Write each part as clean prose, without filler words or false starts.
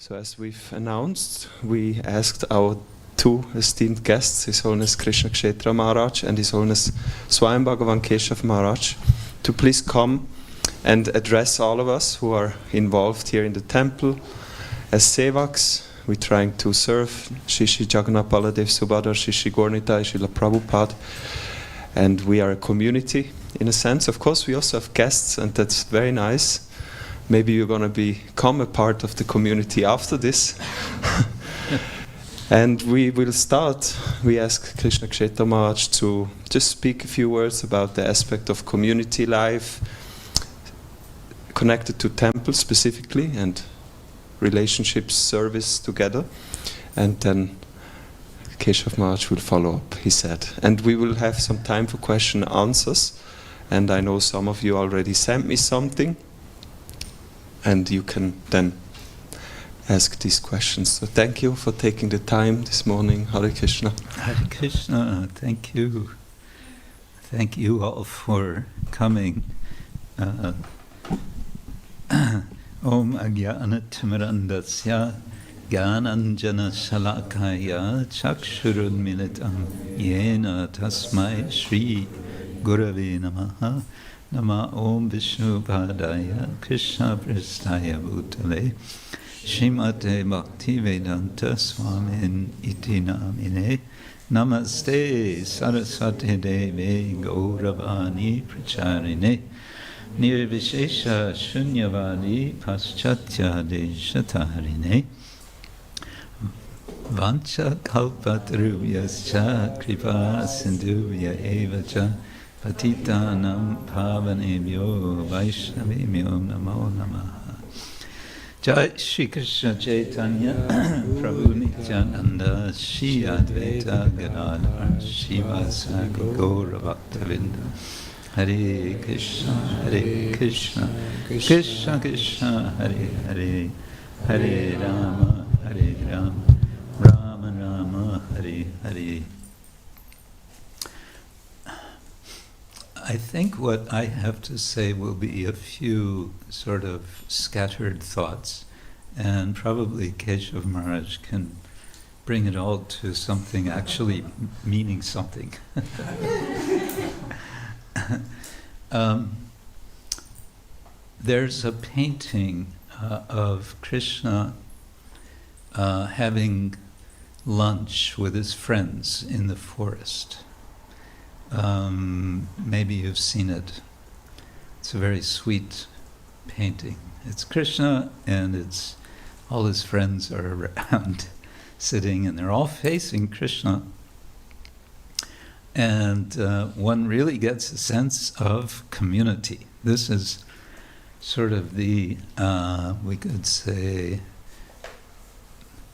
So as we've announced, we asked our two esteemed guests, His Holiness Krishna-ksetra Maharaj and His Holiness Svayam Bhagavan Keshava Maharaj, to please come and address all of us who are involved here in the temple as Sevaks. We're trying to serve Shishi Jagannath Baladev Subhadra, Shishi Gornitai, Srila Prabhupada, and we are a community in a sense. Of course, we also have guests, and that's very nice. Maybe you're going to become a part of the community after this. And we will start. We ask Krishna-ksetra Maharaj to just speak a few words about the aspect of community life connected to temple specifically and relationships, service together. And then Keshav Maharaj will follow up, he said. And we will have some time for question and answers. And I know some of you already sent me something. And you can then ask these questions. So thank you for taking the time this morning. Hare Krishna. Hare Krishna. Thank you. Thank you all for coming. Om Ajnana-timirandasya Gyananjana Shalakaya Chakshurunmilitam Yena Tasmai Shri Gurave Namaha Nama Om Vishnu Padaya Krishna Prastaya Bhutale Shrimate Bhakti Vedanta Swamin Iti Namine Namaste Saraswati Deve Gauravani Pracharine Nirvishesha Shunyavadi Paschatya Deshatarine Vancha Kalpatarubhyascha Kripa Sindhuvya Evacha Patitanam Pavanebhyo Vaishnavebhyo Namo Namaha. Jai Shri Krishna Chaitanya Prabhu Nityananda Shri Advaita Gadadhar Shivasadi Gaura Bhaktavinda Hare Krishna Krishna Krishna Hare Hare Hare Rama Rama Rama Hare Hare. I think what I have to say will be a few sort of scattered thoughts, and probably Keshav Maharaj can bring it all to something actually meaning something. There's a painting of Krishna having lunch with his friends in the forest. Maybe you've seen it. It's a very sweet painting. It's Krishna and it's all his friends are around sitting and they're all facing Krishna. And one really gets a sense of community. This is sort of the, we could say,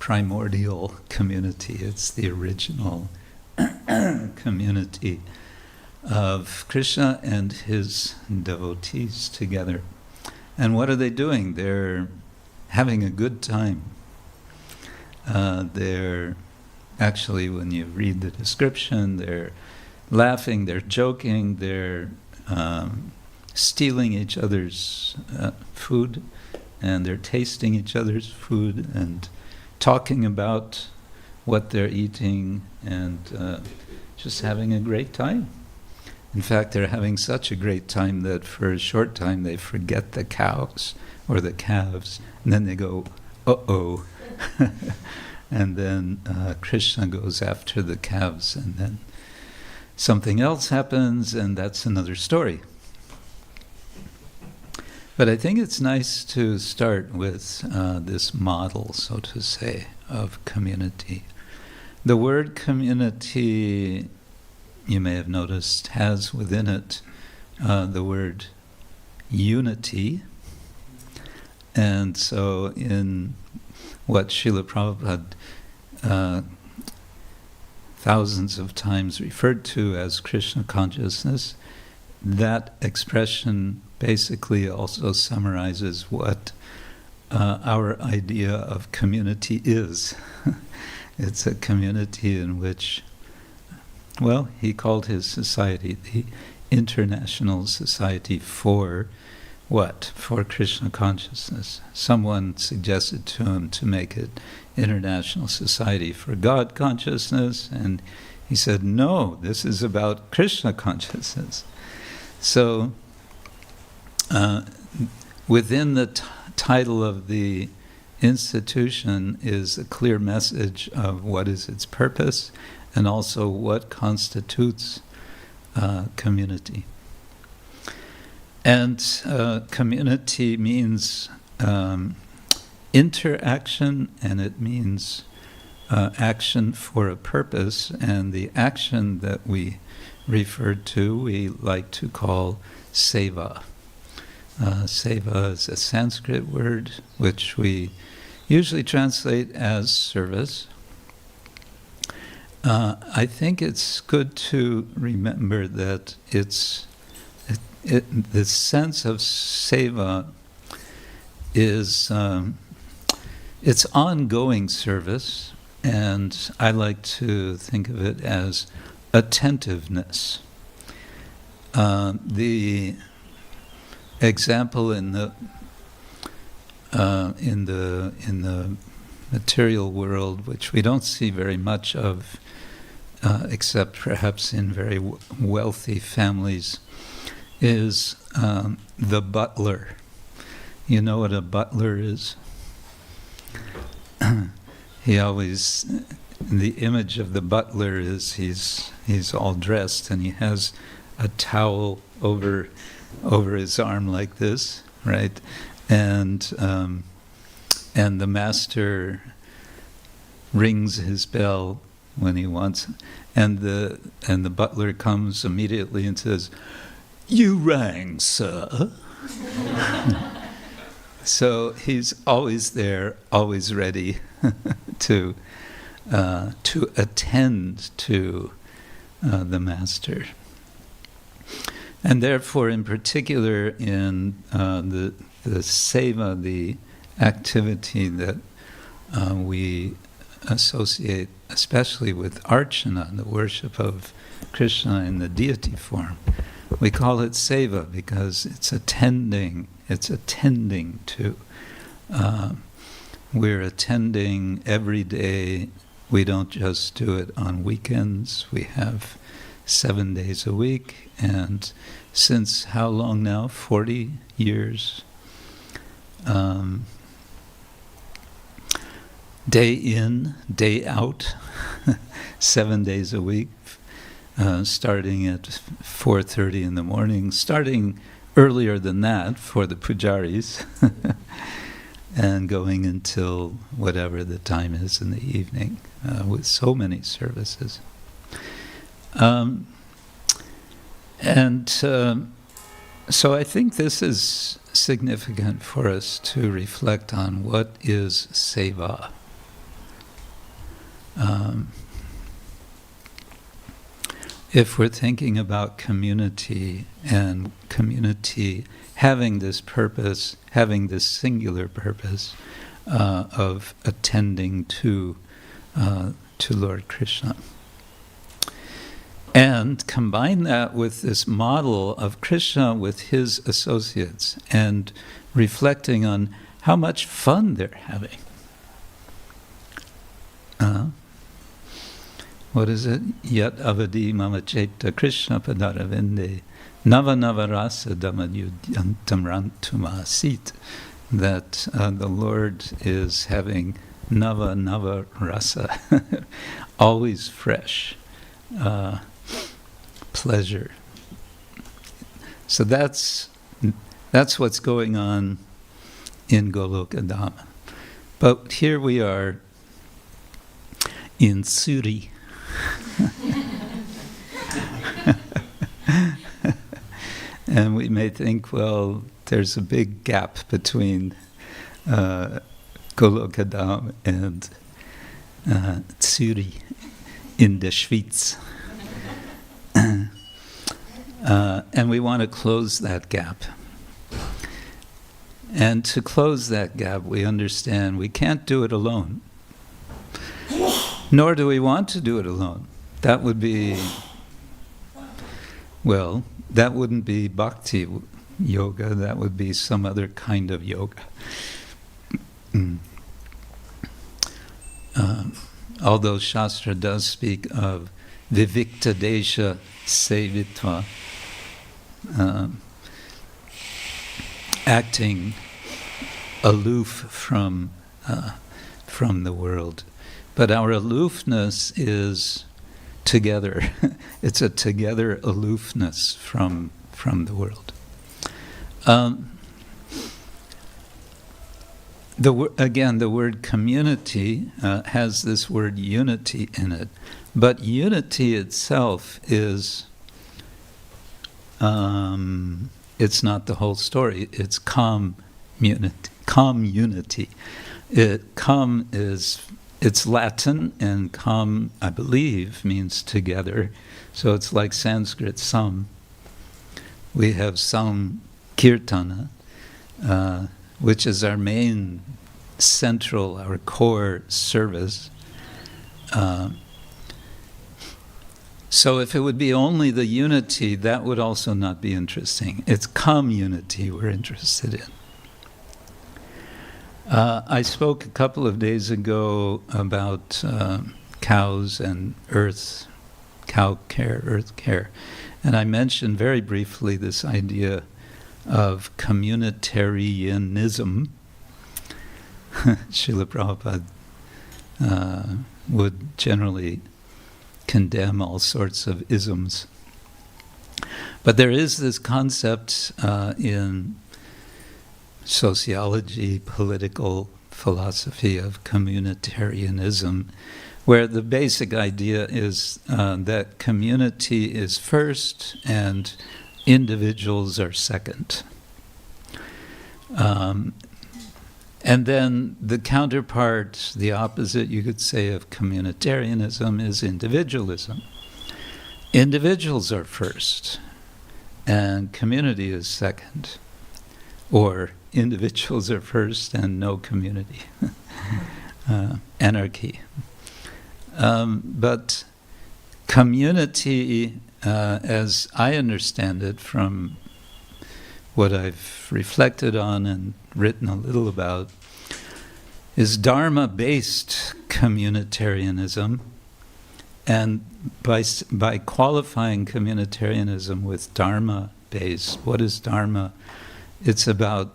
primordial community. It's the original community of Krishna and his devotees together. And what are they doing? They're having a good time. They're actually, when you read the description, they're laughing, they're joking, they're stealing each other's food, and they're tasting each other's food and talking about what they're eating and just having a great time. In fact, they're having such a great time that for a short time they forget the cows or the calves, and then they go, uh-oh. And then Krishna goes after the calves, and then something else happens, and that's another story. But I think it's nice to start with this model, so to say, of community. The word community, you may have noticed, has within it the word unity. And so in what Srila Prabhupada thousands of times referred to as Krishna consciousness, that expression basically also summarizes what our idea of community is. It's a community in which, well, he called his society the International Society for what? For Krishna consciousness. Someone suggested to him to make it International Society for God Consciousness, and he said, no, this is about Krishna consciousness. So, within the title of the institution is a clear message of what is its purpose and also what constitutes community. And community means interaction, and it means action for a purpose, and the action that we referred to we like to call seva. Seva is a Sanskrit word which we usually translate as service. I think it's good to remember that the sense of seva is it's ongoing service, and I like to think of it as attentiveness. The example in the material world, which we don't see very much of, except perhaps in very wealthy families, is the butler. You know what a butler is? He always, the image of the butler is he's all dressed and he has a towel over his arm like this, right? And the master rings his bell when he wants, and the butler comes immediately and says, "You rang, sir." So he's always there, always ready to attend to the master. And therefore, in particular, in the seva, the activity that we associate especially with archana, the worship of Krishna in the deity form, we call it seva because it's attending to. We're attending every day. We don't just do it on weekends. We have 7 days a week, and since how long now? 40 years. Day in, day out, 7 days a week, starting at 4:30 in the morning, starting earlier than that for the pujaris, and going until whatever the time is in the evening, with so many services. So I think this is significant for us to reflect on what is seva. If we're thinking about community and community having this purpose, having this singular purpose of attending to Lord Krishna, and combine that with this model of Krishna with his associates and reflecting on how much fun they're having. What is it? Yat avadi mama cheta Krishna padaravende nava nava rasa damadyudyantam rantuma sit. That the Lord is having nava nava rasa, always fresh pleasure. So that's what's going on in Golokadama. But here we are in Zurich. And we may think, well, there's a big gap between Golokadam and Zurich in the Schweiz. And we want to close that gap. And to close that gap, we understand we can't do it alone. Nor do we want to do it alone. That would be, well, that wouldn't be bhakti. yoga. That would be some other kind of yoga. Although Shastra does speak of vivikta desha sevitva, acting aloof from the world. But our aloofness is together. It's a together aloofness from the world. The word community has this word unity in it, but unity itself is, it's not the whole story. It's community. It's Latin, and com, I believe, means together. So it's like Sanskrit sam. We have sam kirtana, which is our main central, our core service. So if it would be only the unity, that would also not be interesting. It's community we're interested in. I spoke a couple of days ago about cows and earth, cow care, earth care. And I mentioned very briefly this idea of communitarianism. Srila Prabhupada would generally condemn all sorts of isms. But there is this concept in sociology, political philosophy of communitarianism, where the basic idea is that community is first and individuals are second. And then the counterpart, the opposite, you could say, of communitarianism is individualism. Individuals are first, and community is second. Or individuals are first and no community. Anarchy. But community, as I understand it from what I've reflected on and written a little about, is Dharma-based communitarianism. And by qualifying communitarianism with Dharma-based, what is Dharma? It's about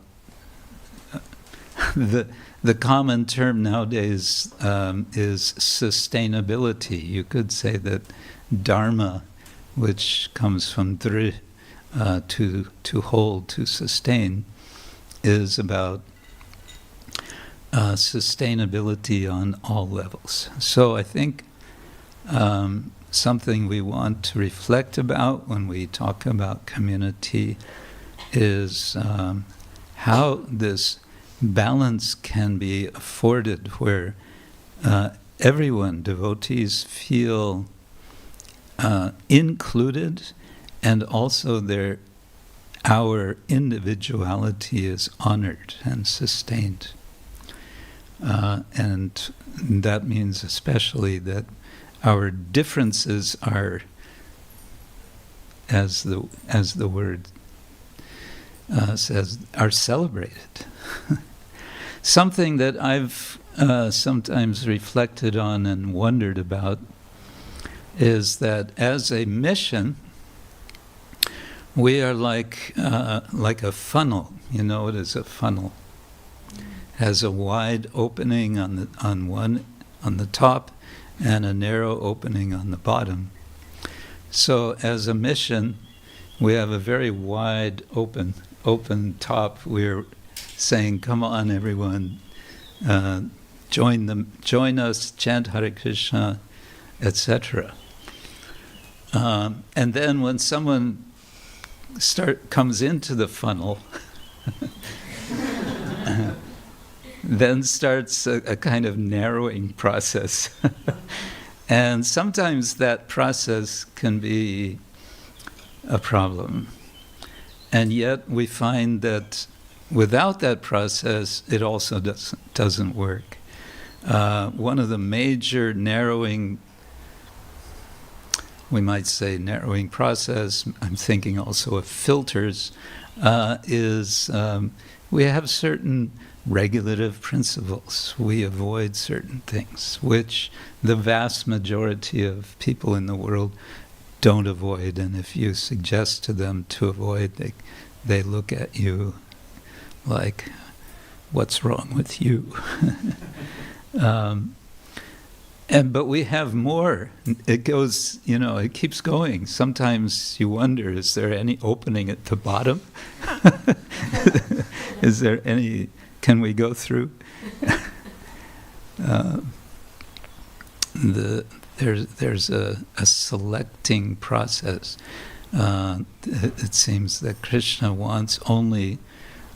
the common term nowadays is sustainability. You could say that Dharma, which comes from dri, to hold, to sustain, is about sustainability on all levels. So I think something we want to reflect about when we talk about community is how this balance can be afforded, where everyone, devotees, feel included, and also our individuality is honored and sustained. And that means especially that our differences are, as the word says, are celebrated. Something that I've sometimes reflected on and wondered about is that as a mission, we are like a funnel. You know what is a funnel? Has a wide opening on the top and a narrow opening on the bottom. So as a mission, we have a very wide open top. We're saying, come on everyone, join us, chant Hare Krishna, etc. And then when someone comes into the funnel, then starts a kind of narrowing process. And sometimes that process can be a problem. And yet we find that without that process, it also doesn't work. One of the major narrowing we might say, narrowing process, I'm thinking also of filters, is we have certain regulative principles. We avoid certain things, which the vast majority of people in the world don't avoid. And if you suggest to them to avoid, they look at you like, what's wrong with you? But we have more. It goes, it keeps going. Sometimes you wonder, is there any opening at the bottom? Is there any, can we go through? There's a selecting process. It seems that Krishna wants only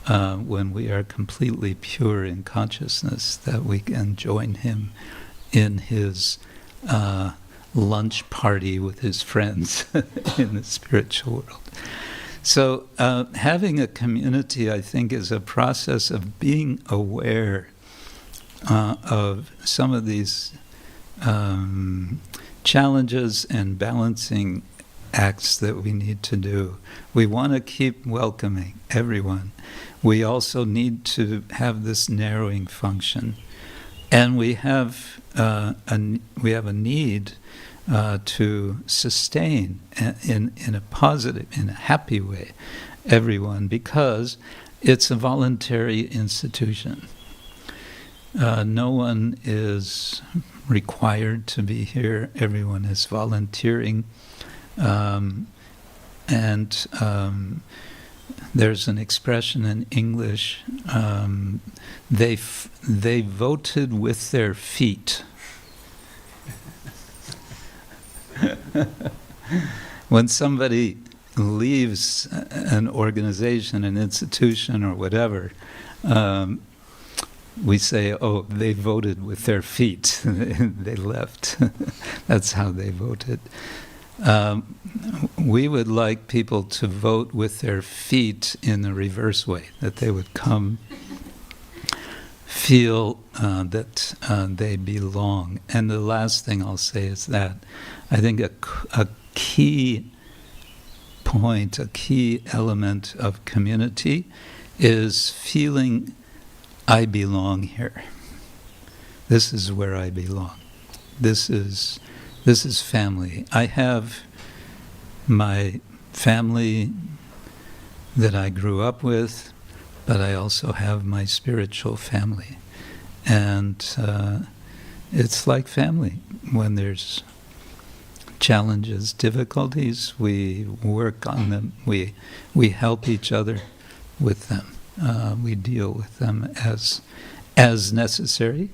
when we are completely pure in consciousness that we can join him in his lunch party with his friends in the spiritual world. So having a community, I think, is a process of being aware of some of these challenges and balancing acts that we need to do. We want to keep welcoming everyone. We also need to have this narrowing function. And we have a need to sustain in a positive, in a happy way, everyone, because it's a voluntary institution. No one is required to be here. Everyone is volunteering. There's an expression in English, they voted with their feet. When somebody leaves an organization, an institution, or whatever, we say, oh, they voted with their feet. They left. That's how they voted. We would like people to vote with their feet in the reverse way, that they would come, feel that they belong. And the last thing I'll say is that I think a key point, a key element of community is feeling I belong here. This is where I belong. This is family. I have my family that I grew up with, but I also have my spiritual family. And it's like family. When there's challenges, difficulties, we work on them. We help each other with them. We deal with them as necessary.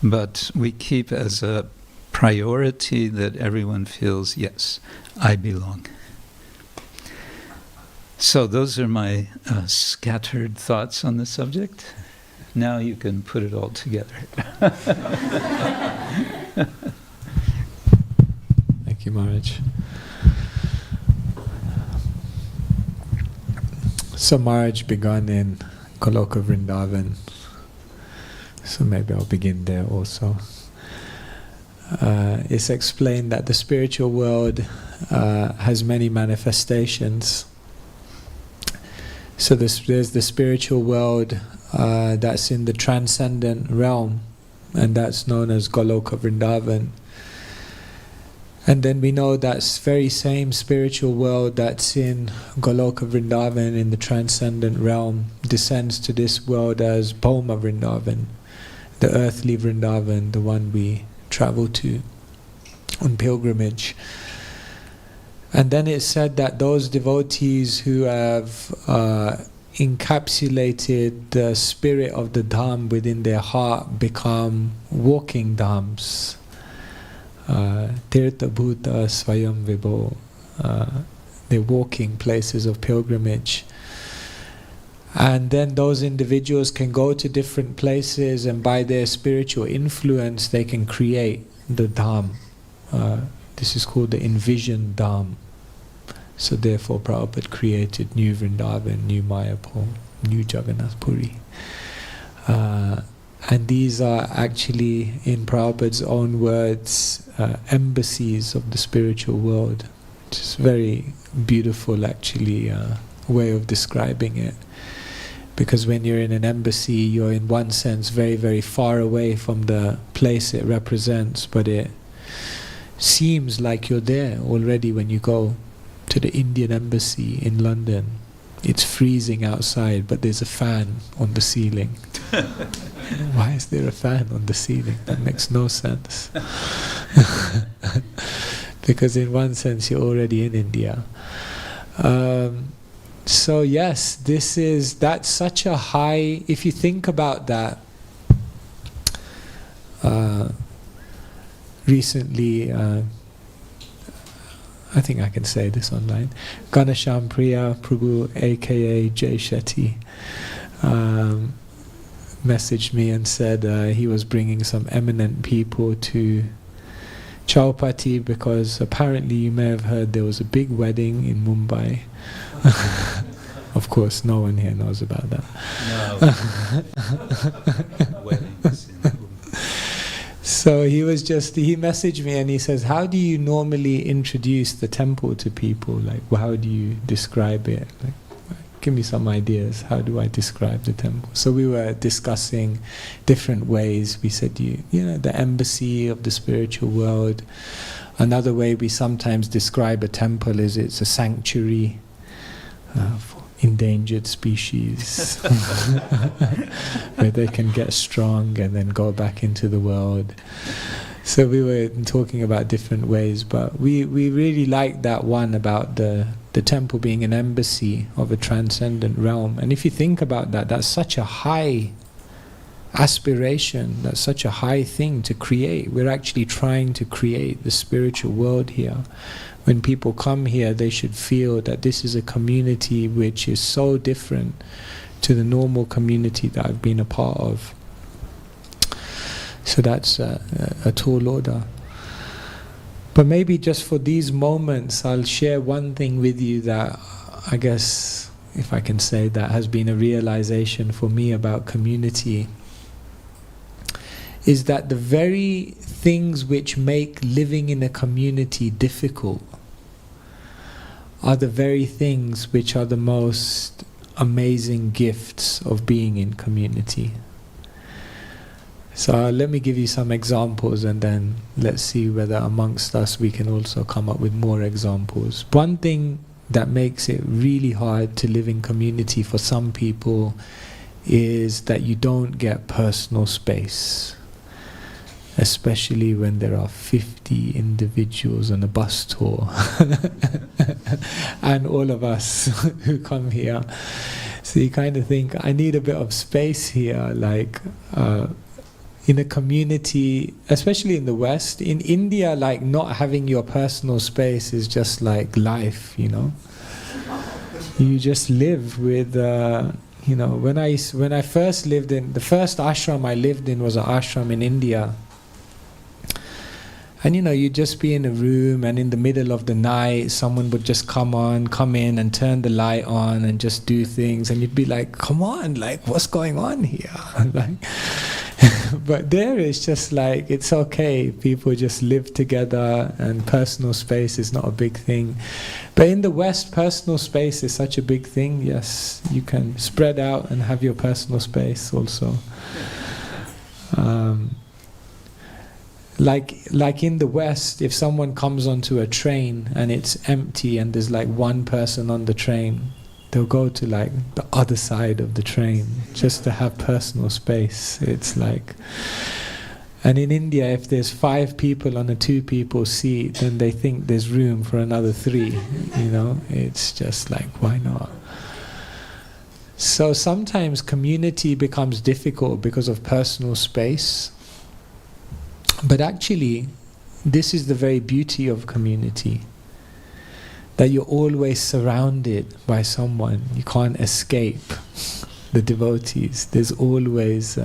But we keep as a priority that everyone feels, yes, I belong. So those are my scattered thoughts on the subject. Now you can put it all together. Thank you, Maharaj. So Maharaj began in Goloka Vrindavan. So maybe I'll begin there also. It's explained that the spiritual world has many manifestations. So there's the spiritual world that's in the transcendent realm, and that's known as Goloka Vrindavan. And then we know that very same spiritual world that's in Goloka Vrindavan, in the transcendent realm, descends to this world as Bhoma Vrindavan, the earthly Vrindavan, the one we travel to on pilgrimage. And then it's said that those devotees who have encapsulated the spirit of the Dham within their heart become walking Dhams. Tirtha Bhuta Svayam Vibho. They're walking places of pilgrimage. And then those individuals can go to different places, and by their spiritual influence they can create the Dham. This is called the envisioned Dham. So therefore Prabhupada created New Vrindavan, New Mayapur, New Jagannath Puri. And these are actually, in Prabhupada's own words, embassies of the spiritual world. Which is very beautiful, actually, way of describing it. Because when you're in an embassy, you're in one sense very, very far away from the place it represents, but it seems like you're there already when you go to the Indian embassy in London. It's freezing outside, but there's a fan on the ceiling. Why is there a fan on the ceiling? That makes no sense. Because in one sense you're already in India. So yes, that's such a high, if you think about that, recently, I think I can say this online, Ganesham Priya Prabhu aka Jay Shetty messaged me and said he was bringing some eminent people to Chowpatty because apparently you may have heard there was a big wedding in Mumbai. Of course, no one here knows about that. No. Weddings in Mumbai. So he messaged me and he says, how do you normally introduce the temple to people? Like, how do you describe it? Like, give me some ideas. How do I describe the temple? So we were discussing different ways. We said, you know, the embassy of the spiritual world. Another way we sometimes describe a temple is it's a sanctuary for endangered species where they can get strong and then go back into the world. So we were talking about different ways, but we really liked that one about the temple being an embassy of a transcendent realm. And if you think about that, that's such a high aspiration, that's such a high thing to create. We're actually trying to create the spiritual world here. When people come here, they should feel that this is a community which is so different to the normal community that I've been a part of. So that's a tall order. But maybe just for these moments, I'll share one thing with you that I guess, if I can say that, has been a realization for me about community. Is that the very things which make living in a community difficult are the very things which are the most amazing gifts of being in community. So let me give you some examples and then let's see whether amongst us we can also come up with more examples. One thing that makes it really hard to live in community for some people is that you don't get personal space. Especially when there are 50 individuals on a bus tour and all of us who come here. So you kind of think, I need a bit of space here, like in a community, especially in the West. In India, like not having your personal space is just like life, you know. You just live with, you know, when I first lived in, the first ashram I lived in was an ashram in India. And you know, you'd just be in a room and in the middle of the night someone would just come in and turn the light on and just do things, and you'd be like, come on, like what's going on here? Like, but there it's just like, it's okay, people just live together and personal space is not a big thing. But in the West, personal space is such a big thing. Yes, you can spread out and have your personal space also. Like in the West, if someone comes onto a train and it's empty and there's like one person on the train, they'll go to like the other side of the train just to have personal space. It's like, and in India, if there's 5 people on a 2-people seat, then they think there's room for another 3. You know, it's just like, why not? So sometimes community becomes difficult because of personal space. But actually, this is the very beauty of community. That you're always surrounded by someone. You can't escape the devotees. There's always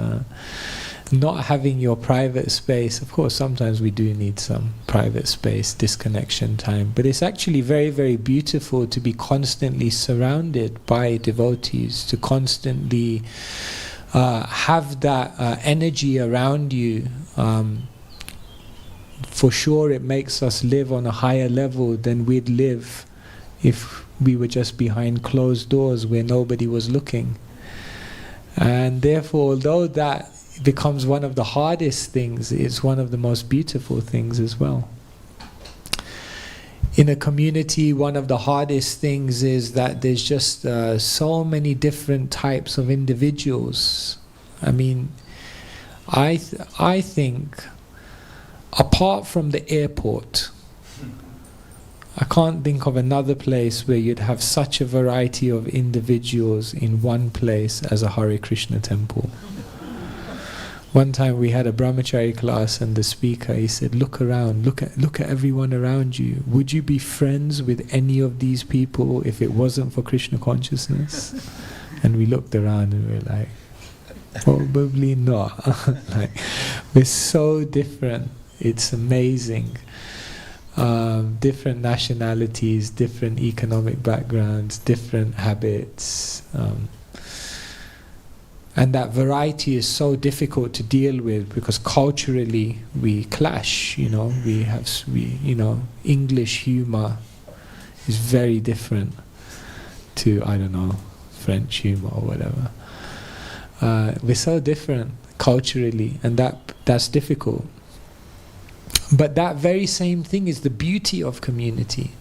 not having your private space. Of course, sometimes we do need some private space, disconnection time. But it's actually very, very beautiful to be constantly surrounded by devotees, to constantly have that energy around you, for sure it makes us live on a higher level than we'd live if we were just behind closed doors where nobody was looking. And therefore, although that becomes one of the hardest things, it's one of the most beautiful things as well. In a community, one of the hardest things is that there's just so many different types of individuals. I mean, I think, apart from the airport, I can't think of another place where you'd have such a variety of individuals in one place as a Hare Krishna temple. One time we had a brahmachari class, and the speaker, he said, look around, look at everyone around you. Would you be friends with any of these people if it wasn't for Krishna consciousness? And we looked around and we were like, probably not. Like, we're so different. It's amazing. Different nationalities, different economic backgrounds, different habits. And that variety is so difficult to deal with because culturally we clash. English humor is very different to, I don't know, French humor or whatever. We're so different culturally, and that's difficult. But that very same thing is the beauty of community.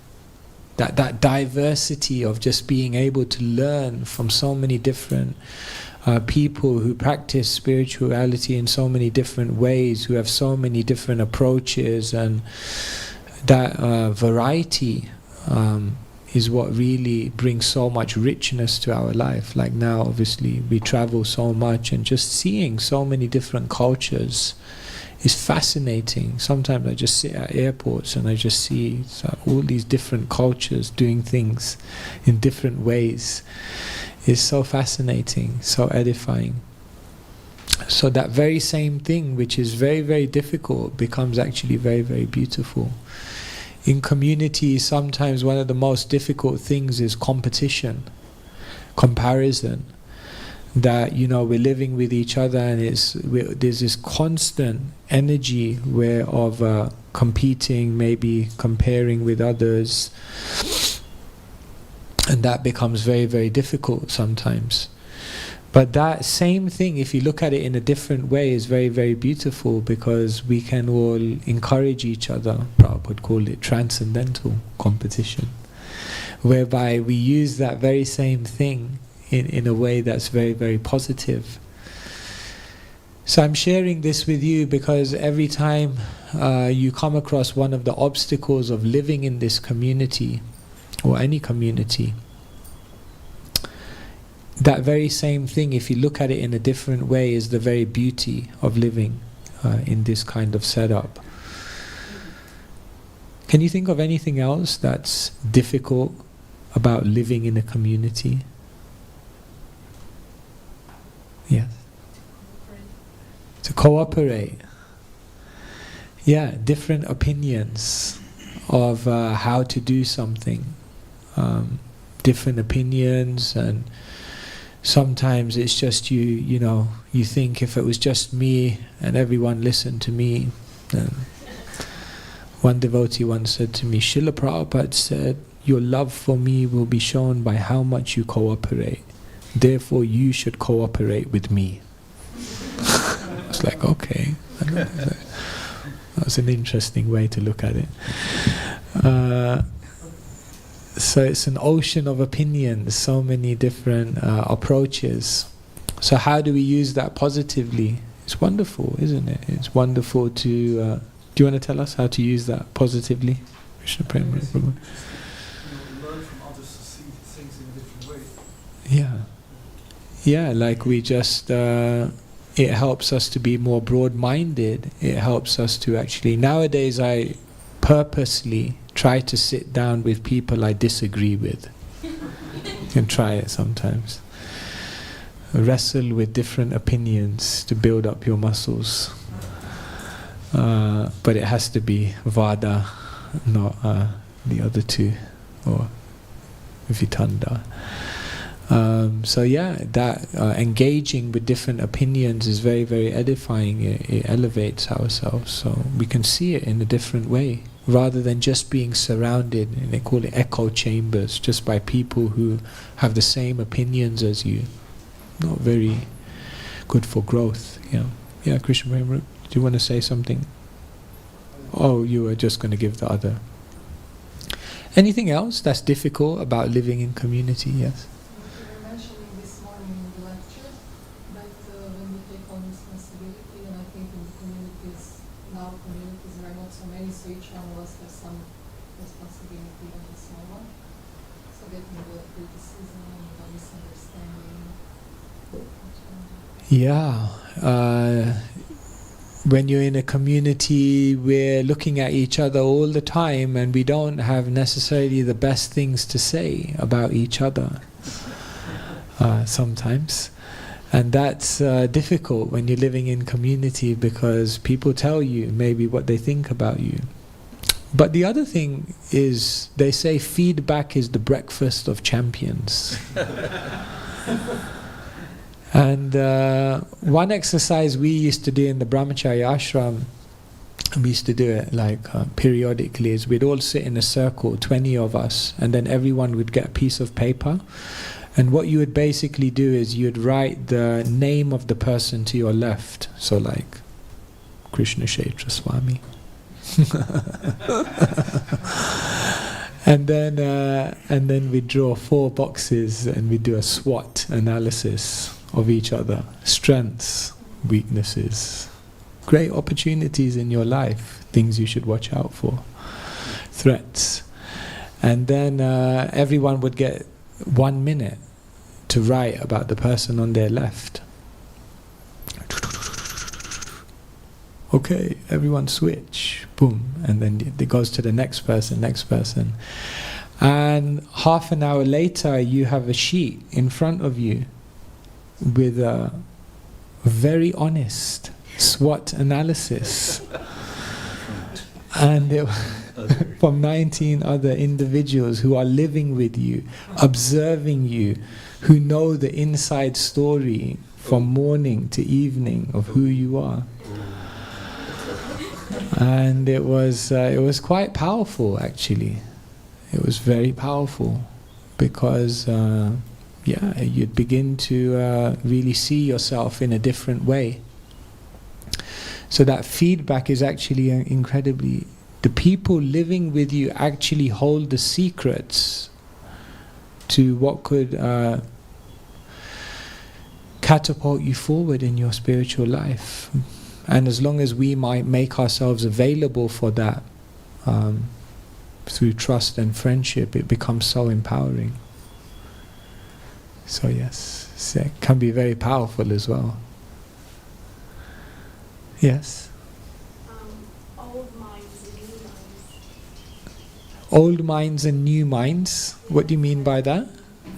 That diversity of just being able to learn from so many different people who practice spirituality in so many different ways, who have so many different approaches, and that variety is what really brings so much richness to our life. Like now, obviously, we travel so much, and just seeing so many different cultures is fascinating. Sometimes I just sit at airports and I just see all these different cultures doing things in different ways. It's so fascinating, so edifying. So that very same thing, which is very, very difficult, becomes actually very, very beautiful. In community, sometimes one of the most difficult things is competition, comparison. That, we're living with each other, and there's this constant energy of competing, maybe comparing with others, and that becomes very, very difficult sometimes. But that same thing, if you look at it in a different way, is very, very beautiful, because we can all encourage each other. Prabhupada would call it transcendental competition, whereby we use that very same thing in a way that's very, very positive. So I'm sharing this with you because every time you come across one of the obstacles of living in this community, or any community, that very same thing, if you look at it in a different way, is the very beauty of living in this kind of setup. Can you think of anything else that's difficult about living in a community? Yes. To cooperate. Yeah, different opinions of how to do something. Different opinions, and sometimes it's just you think, if it was just me and everyone listened to me. One devotee once said to me, Srila Prabhupada said, your love for me will be shown by how much you cooperate. Therefore, you should cooperate with me. I was like, okay. That's an interesting way to look at it. So it's an ocean of opinions, so many different approaches. So how do we use that positively? It's wonderful, isn't it? It's wonderful to... do you want to tell us how to use that positively? Krishna Prema. Learn from others to see things in a different way. Yeah. Yeah, like we just... it helps us to be more broad-minded. It helps us to actually... Nowadays I purposely try to sit down with people I disagree with. You can try it sometimes. Wrestle with different opinions to build up your muscles. But it has to be Vada, not the other two, or Vitanda. So yeah, that engaging with different opinions is very, very edifying. It elevates ourselves, so we can see it in a different way, rather than just being surrounded, and they call it echo chambers, just by people who have the same opinions as you. Not very good for growth. Yeah, Krishna Prema, do you want to say something? Oh, you were just going to give the other. Anything else that's difficult about living in community? Yes. You were mentioning this morning in the lecture that when we take on responsibility, and I think in the communities there are not so many, so each one of us has some responsibility, even a small one. So getting the criticism, the misunderstanding. Yeah. When you're in a community, we're looking at each other all the time, and we don't have necessarily the best things to say about each other sometimes. And that's difficult when you're living in community, because people tell you maybe what they think about you. But the other thing is, they say feedback is the breakfast of champions. And one exercise we used to do in the Brahmacharya ashram, and we used to do it like periodically, is we'd all sit in a circle, 20 of us, and then everyone would get a piece of paper, and what you would basically do is you'd write the name of the person to your left, so like Krishna-ksetra Swami. And then we draw 4 boxes, and we do a SWOT analysis of each other, strengths, weaknesses, great opportunities in your life, things you should watch out for, threats. And then everyone would get 1 minute to write about the person on their left. Okay, everyone switch, boom, and then it goes to the next person. And half an hour later, you have a sheet in front of you with a very honest SWOT analysis. And from 19 other individuals who are living with you, observing you, who know the inside story from morning to evening of who you are. And it was quite powerful, actually. It was very powerful, because you'd begin to really see yourself in a different way. So that feedback is actually incredibly... The people living with you actually hold the secrets to what could catapult you forward in your spiritual life. And as long as we might make ourselves available for that, through trust and friendship, it becomes so empowering. So yes, it can be very powerful as well. Yes? Old minds and new minds. Old minds and new minds? What do you mean by that?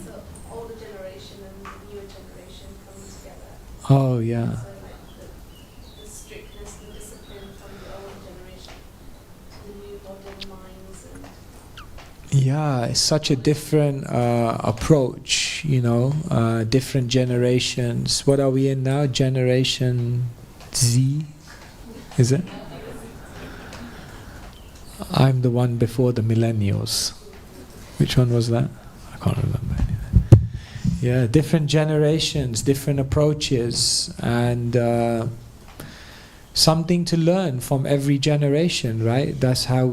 So older generation and the newer generation coming together. Oh, yeah. So like the strictness and discipline from the old generation to the new modern minds. Yeah, it's such a different approach, different generations. What are we in now? Generation Z, is it? I'm the one before the millennials. Which one was that? I can't remember anything. Yeah, different generations, different approaches, and something to learn from every generation, right? That's how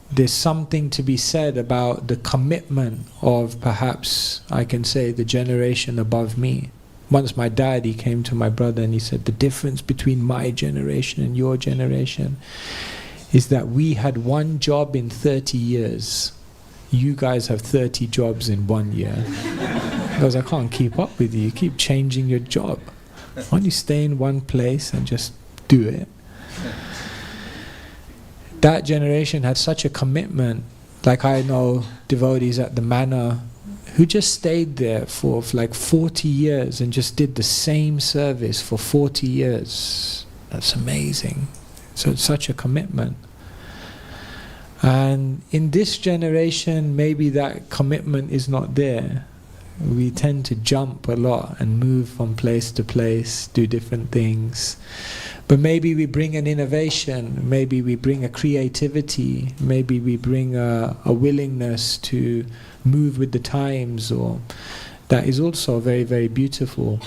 there's something to be said about the commitment of, perhaps I can say, the generation above me. Once my dad, he came to my brother and he said, the difference between my generation and your generation is that we had one job in 30 years. You guys have 30 jobs in 1 year. Because I can't keep up with you. You keep changing your job. Why don't you stay in one place and just do it? That generation had such a commitment. Like I know devotees at the manor who just stayed there for like 40 years and just did the same service for 40 years. That's amazing. So it's such a commitment. And in this generation, maybe that commitment is not there. We tend to jump a lot and move from place to place, do different things. But maybe we bring an innovation, maybe we bring a creativity, maybe we bring a willingness to move with the times, or that is also very, very beautiful.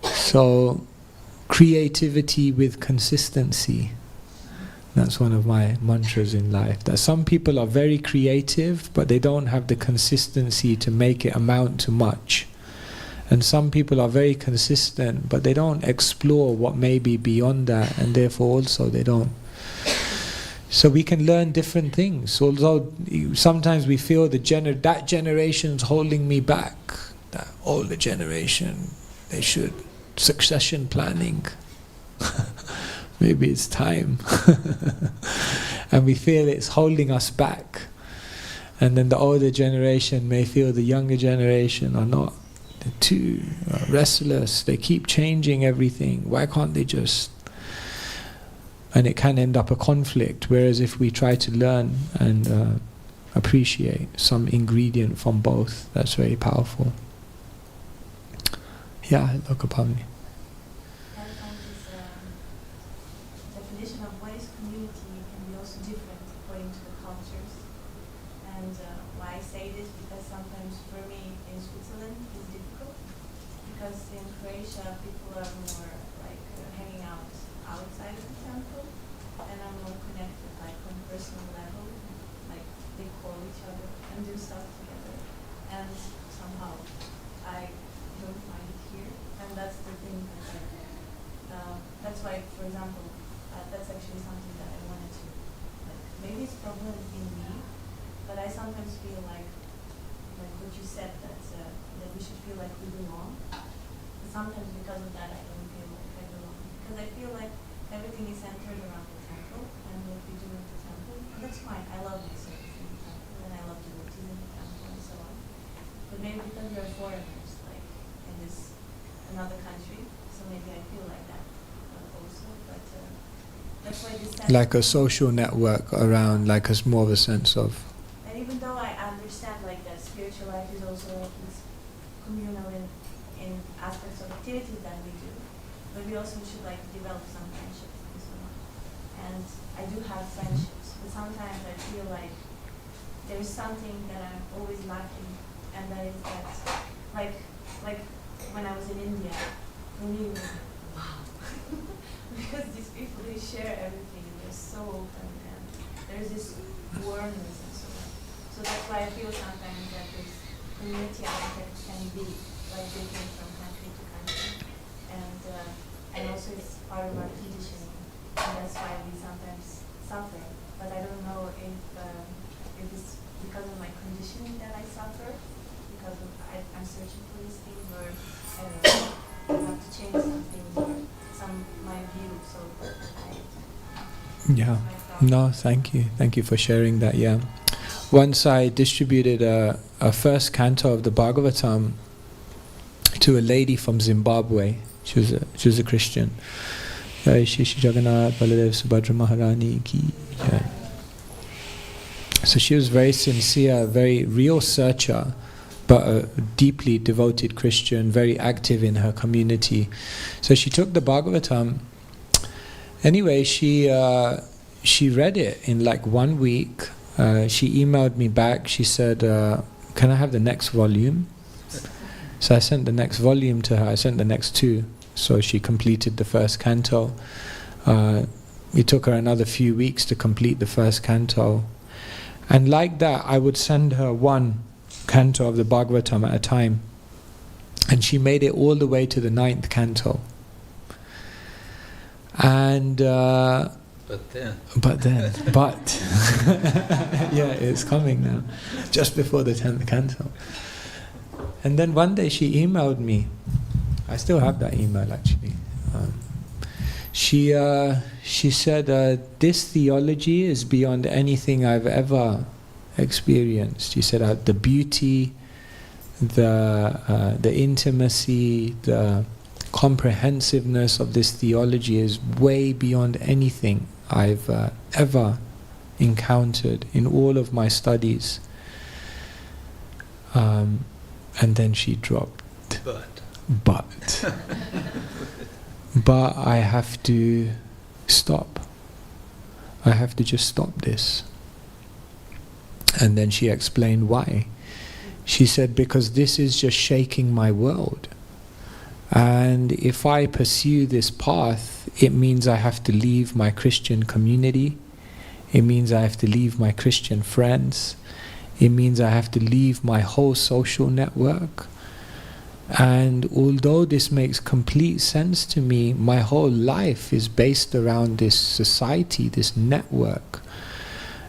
So, creativity with consistency. That's one of my mantras in life. That some people are very creative, but they don't have the consistency to make it amount to much. And some people are very consistent, but they don't explore what may be beyond that, and therefore also they don't. So we can learn different things. Although sometimes we feel that generation's holding me back. That older generation, they should. Succession planning. Maybe it's time. And we feel it's holding us back. And then the older generation may feel the younger generation are not. They're too restless. They keep changing everything. Why can't they just... And it can end up a conflict. Whereas if we try to learn and appreciate some ingredient from both, that's very powerful. Yeah, Lokapamni. Definition of what is community can be also different according to the cultures. And why I say this, because sometimes for me in Switzerland it's difficult, because in Croatia people are more like hanging out outside of the temple, and are more connected like on personal level, like they call each other and do stuff together, and somehow I don't find it here, and that's the thing that that's why, for example, that's actually something that I wanted to, like, maybe it's a problem in me, but I sometimes feel like what you said, that we should feel like we belong. But sometimes because of that I don't feel like I belong, because I feel like everything is centered around the temple and what we do at the temple, and that's fine. I love my service in the temple, and I love devotees in the temple and so on. But maybe because we are foreigners, like in this another country, so maybe I feel like that also. But that's why this sense Like a social network around, like more of a sense of... And even though I understand like that spiritual life is also like this communal in aspects of activities that we do, but we also should like develop some friendships and so on. And I do have friendships, but sometimes I feel like there's something that I'm always lacking, and that is that like when I was in India, for me it was like, wow. Because these people, they share everything, they're so open, and there's this warmness and so on. So that's why I feel sometimes that this community aspect can be like different from country to country, and also it's part of our conditioning, and that's why we sometimes suffer. But I don't know if it's because of my conditioning that I suffer, because I'm searching for these things, or I don't know, I have to change some things, or my view. So Yeah. No, thank you. Thank you for sharing that, yeah. Once I distributed a first canto of the Bhagavatam to a lady from Zimbabwe. She was a Christian. Jai Shri Jagannath Baladev Subhadra Maharani ki jai. So she was very sincere, very real searcher, but a deeply devoted Christian, very active in her community. So she took the Bhagavatam. Anyway, she read it in like 1 week. She emailed me back. She said, can I have the next volume? So I sent the next volume to her. I sent the next 2. So she completed the first canto. It took her another few weeks to complete the first canto. And like that, I would send her 1 canto of the Bhagavatam at a time. And she made it all the way to the 9th canto. And But then, yeah, it's coming now, just before the 10th canto. And then one day she emailed me. I still have that email actually. She said, this theology is beyond anything I've ever experienced. She said, the beauty, the intimacy, the comprehensiveness of this theology is way beyond anything I've ever encountered in all of my studies. And then she dropped. But I have to stop. I have to just stop this. And then she explained why. She said, because this is just shaking my world. And if I pursue this path, it means I have to leave my Christian community. It means I have to leave my Christian friends. It means I have to leave my whole social network. And although this makes complete sense to me, my whole life is based around this society, this network.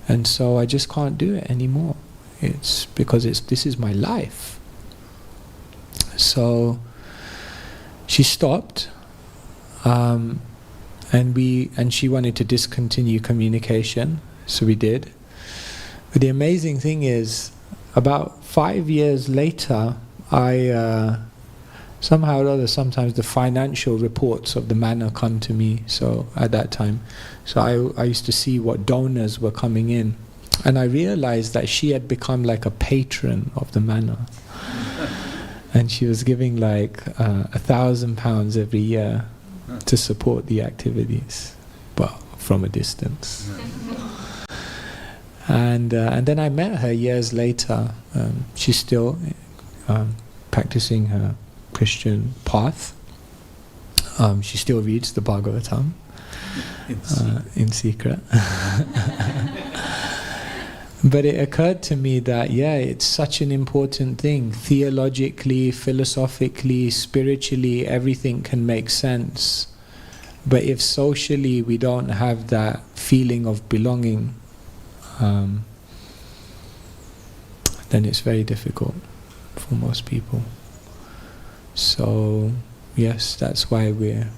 And so I just can't do it anymore. It's because this is my life. So she stopped, and she wanted to discontinue communication, so we did. But the amazing thing is, about 5 years later, I somehow or other, sometimes the financial reports of the manor come to me. So at that time, so I used to see what donors were coming in, and I realized that she had become like a patron of the manor. And she was giving like £1,000 every year to support the activities, but from a distance. And then I met her years later. She's still practicing her Christian path. She still reads the Bhagavatam in secret. But it occurred to me that, it's such an important thing. Theologically, philosophically, spiritually, everything can make sense. But if socially we don't have that feeling of belonging, then it's very difficult for most people. So, yes, that's why we're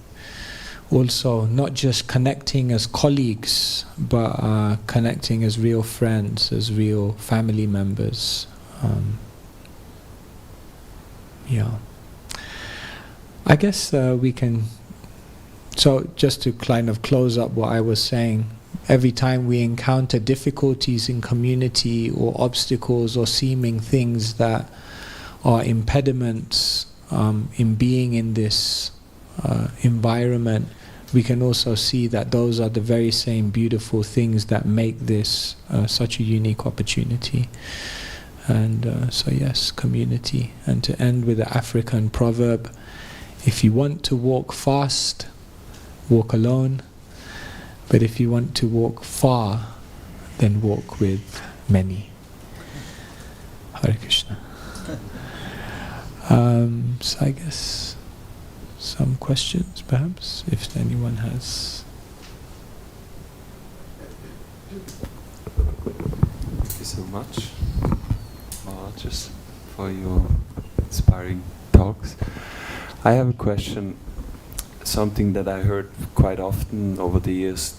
also not just connecting as colleagues, but connecting as real friends, as real family members. I guess we can... So just to kind of close up what I was saying, every time we encounter difficulties in community or obstacles or seeming things that are impediments in being in this environment, we can also see that those are the very same beautiful things that make this such a unique opportunity. And so yes, community. And to end with the African proverb, if you want to walk fast, walk alone. But if you want to walk far, then walk with many. Hare Krishna. So I guess some questions, perhaps, if anyone has. Thank you so much, just for your inspiring talks. I have a question, something that I heard quite often over the years,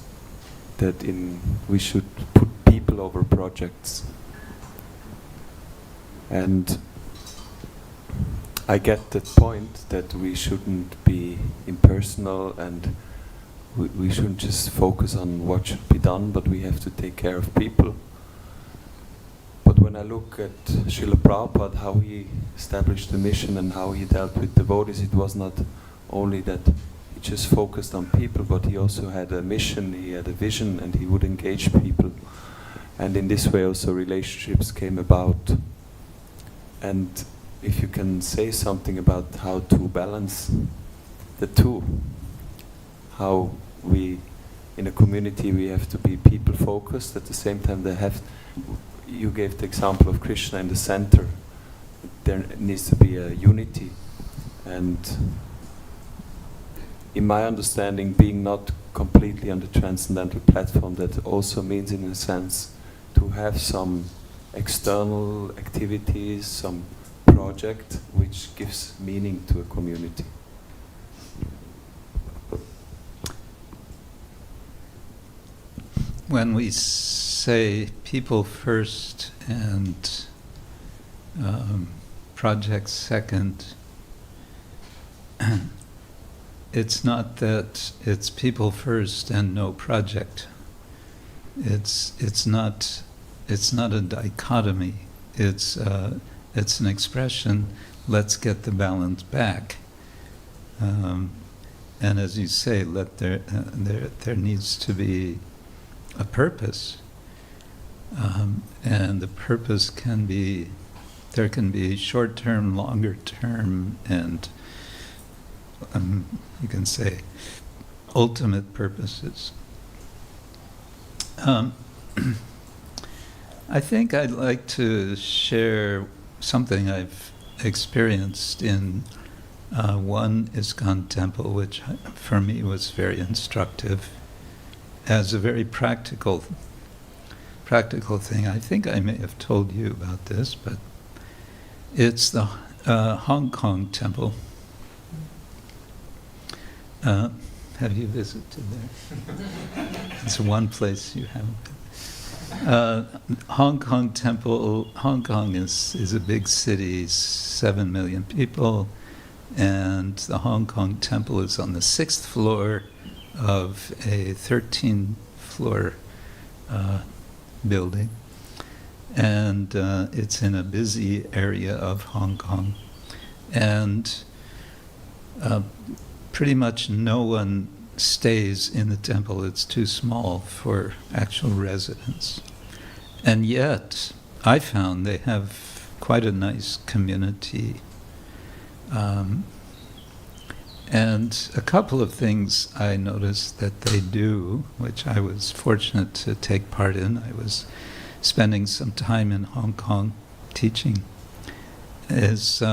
that we should put people over projects. And I get that point, that we shouldn't be impersonal and we shouldn't just focus on what should be done, but we have to take care of people. But when I look at Srila Prabhupada, how he established the mission and how he dealt with devotees, it was not only that he just focused on people, but he also had a mission, he had a vision, and he would engage people. And in this way also relationships came about. And if you can say something about how to balance the two, how we, in a community, we have to be people-focused, at the same time you gave the example of Krishna in the center. There needs to be a unity. And in my understanding, being not completely on the transcendental platform, that also means, in a sense, to have some external activities, some project which gives meaning to a community. When we say people first and projects second, it's not that it's people first and no project. It's not a dichotomy. It's it's an expression, let's get the balance back. And as you say, there needs to be a purpose. And the purpose can be short-term, longer-term, and you can say ultimate purposes. I think I'd like to share something I've experienced in one ISKCON temple, which for me was very instructive as a very practical thing. I think I may have told you about this, but it's the Hong Kong temple. Have you visited there? It's one place you haven't been. Hong Kong temple. Hong Kong is a big city, 7 million people, and the Hong Kong temple is on the 6th floor of a 13-floor building, and it's in a busy area of Hong Kong, and pretty much no one stays in the temple. It's too small for actual residents. And yet, I found they have quite a nice community. And a couple of things I noticed that they do, which I was fortunate to take part in. I was spending some time in Hong Kong teaching, is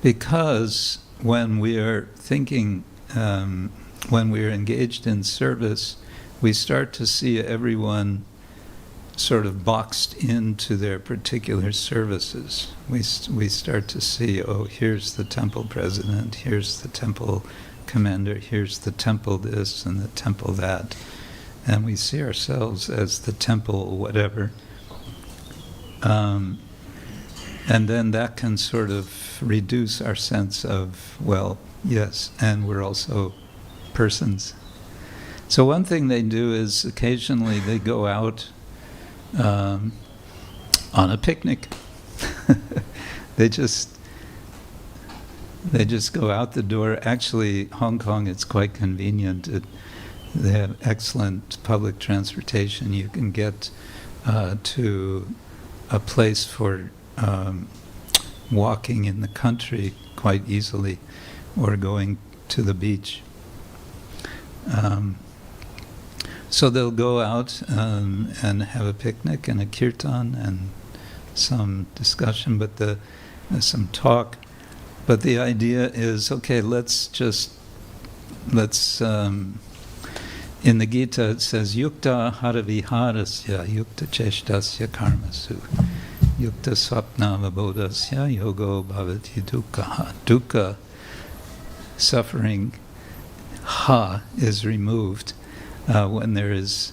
because when we are thinking, when we are engaged in service, we start to see everyone sort of boxed into their particular services. We start to see, oh, here's the temple president, here's the temple commander, here's the temple this and the temple that. And we see ourselves as the temple whatever. And then that can sort of reduce our sense of, well, yes, and we're also persons. So one thing they do is occasionally they go out on a picnic. They just go out the door. Actually, Hong Kong, it's quite convenient. They have excellent public transportation. You can get to a place for walking in the country quite easily, or going to the beach. So they'll go out and have a picnic and a kirtan and some discussion, but some talk. But the idea is, okay, let's in the Gita it says, yukta haraviharasya, yukta cheshtasya karmasu, yukta swapnavabodhasya yogo bhavati dukkha. Dukkha, suffering, ha, is removed when there is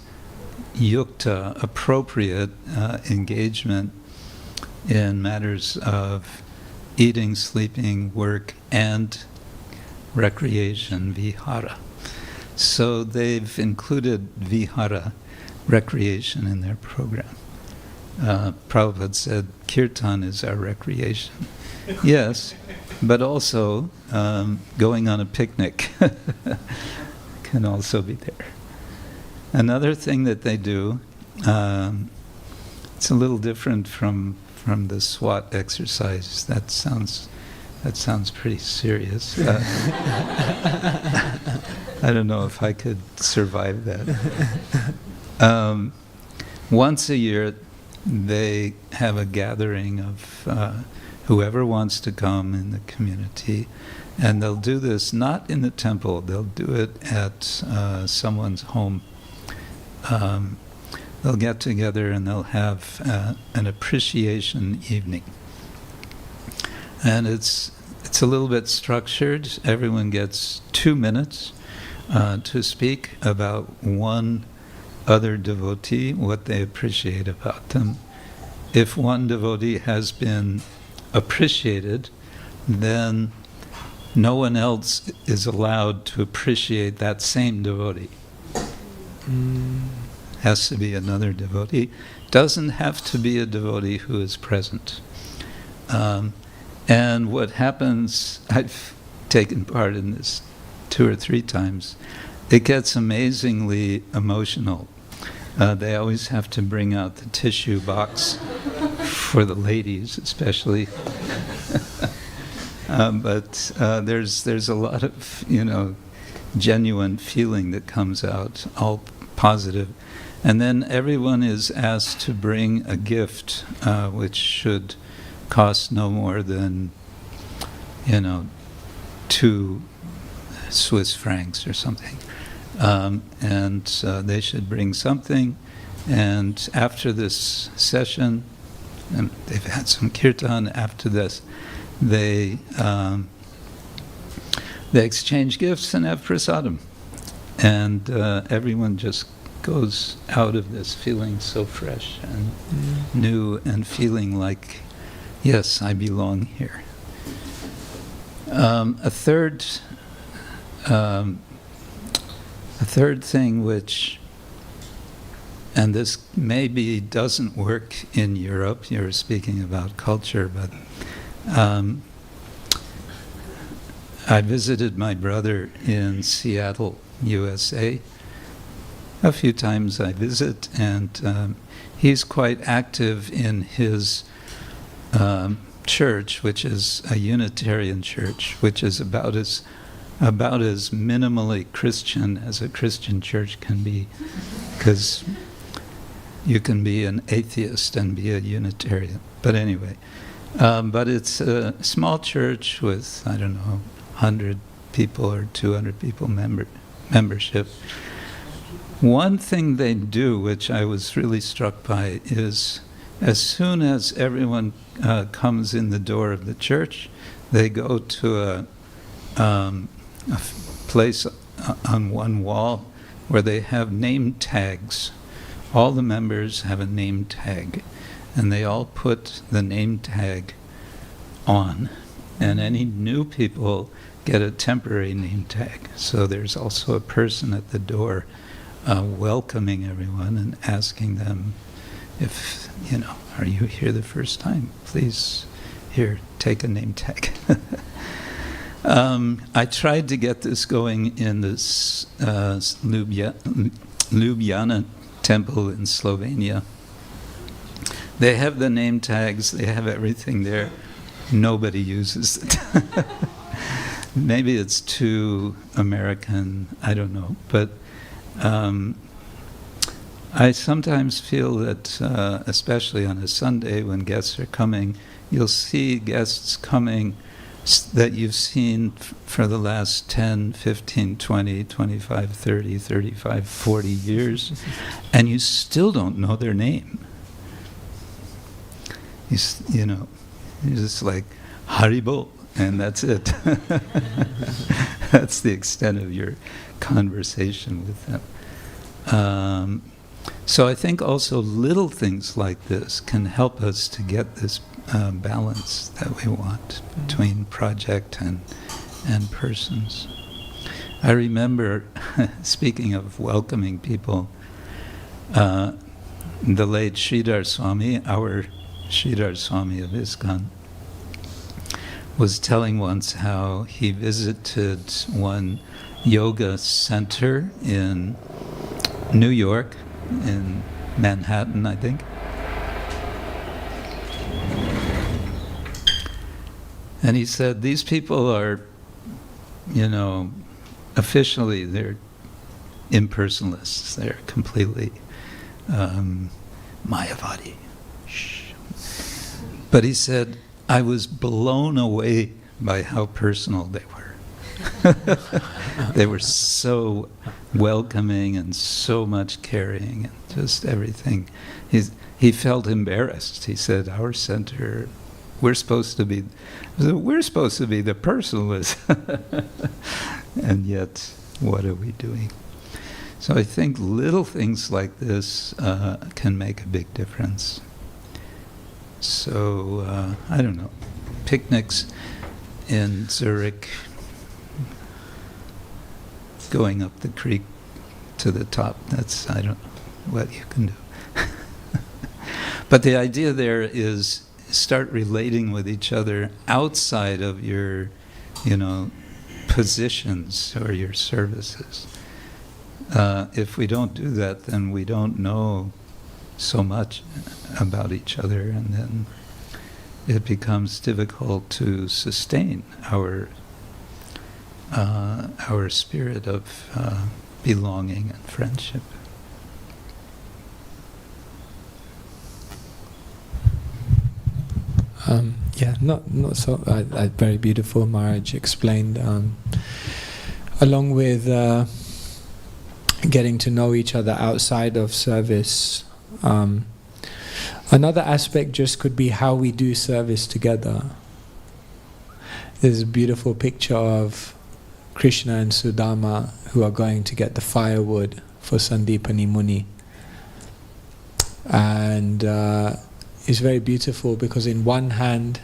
yukta, appropriate engagement in matters of eating, sleeping, work, and recreation, vihara. So they've included vihara, recreation, in their program. Prabhupada said, kirtan is our recreation. Yes, but also going on a picnic can also be there. Another thing that they do, it's a little different from the SWAT exercise. That sounds pretty serious. I don't know if I could survive that. Once a year, they have a gathering of whoever wants to come in the community, and they'll do this not in the temple. They'll do it at someone's home. They'll get together and they'll have an appreciation evening. And it's a little bit structured. Everyone gets 2 minutes to speak about one other devotee, what they appreciate about them. If one devotee has been appreciated, then no one else is allowed to appreciate that same devotee. Has to be another devotee. doesn't have to be a devotee who is present. And what happens, I've taken part in this 2 or 3 times, it gets amazingly emotional. They always have to bring out the tissue box for the ladies, especially. But there's a lot of, genuine feeling that comes out, all positive. And then everyone is asked to bring a gift, which should cost no more than, 2 Swiss francs or something. And they should bring something. And after this session, and they've had some kirtan, after this, they exchange gifts and have prasadam. And everyone just goes out of this feeling so fresh and new and feeling like, yes, I belong here. A third thing which, and this maybe doesn't work in Europe, you're speaking about culture, but I visited my brother in Seattle, USA. A few times I visit, and he's quite active in his church, which is a Unitarian church, which is about as minimally Christian as a Christian church can be, because you can be an atheist and be a Unitarian. But anyway, but it's a small church with, 100 people or 200 people membership. One thing they do, which I was really struck by, is as soon as everyone comes in the door of the church, they go to a place on one wall where they have name tags. All the members have a name tag, and they all put the name tag on, and any new people get a temporary name tag. So there's also a person at the door welcoming everyone and asking them if, are you here the first time? Please, here, take a name tag. I tried to get this going in this Ljubljana temple in Slovenia. They have the name tags, they have everything there. Nobody uses it. Maybe it's too American, I don't know. But I sometimes feel that, especially on a Sunday when guests are coming, you'll see guests coming that you've seen for the last 10, 15, 20, 25, 30, 35, 40 years, and you still don't know their name. You're just like, Haribo, and that's it. That's the extent of your conversation with them. So I think also little things like this can help us to get this balance that we want between project and persons. I remember, speaking of welcoming people, the late Sridhar Swami, our Sridhar Swami of ISKCON, was telling once how he visited one yoga center in New York, in Manhattan, I think. And he said, these people are, officially they're impersonalists. They're completely Mayavadi. But he said, I was blown away by how personal they were. They were so welcoming and so much caring and just everything. He felt embarrassed. He said, our center, we're supposed to be the personalists. And yet, what are we doing? So I think little things like this can make a big difference. So, I don't know, picnics in Zurich, going up the creek to the top, I don't know what you can do. But the idea there is start relating with each other outside of your, positions or your services. If we don't do that, then we don't know so much about each other, and then it becomes difficult to sustain our spirit of belonging and friendship. Not so. Very beautiful. Maharaj explained. Along with getting to know each other outside of service, another aspect just could be how we do service together. There's a beautiful picture of Krishna and Sudama who are going to get the firewood for Sandipani Muni, and it's very beautiful because in one hand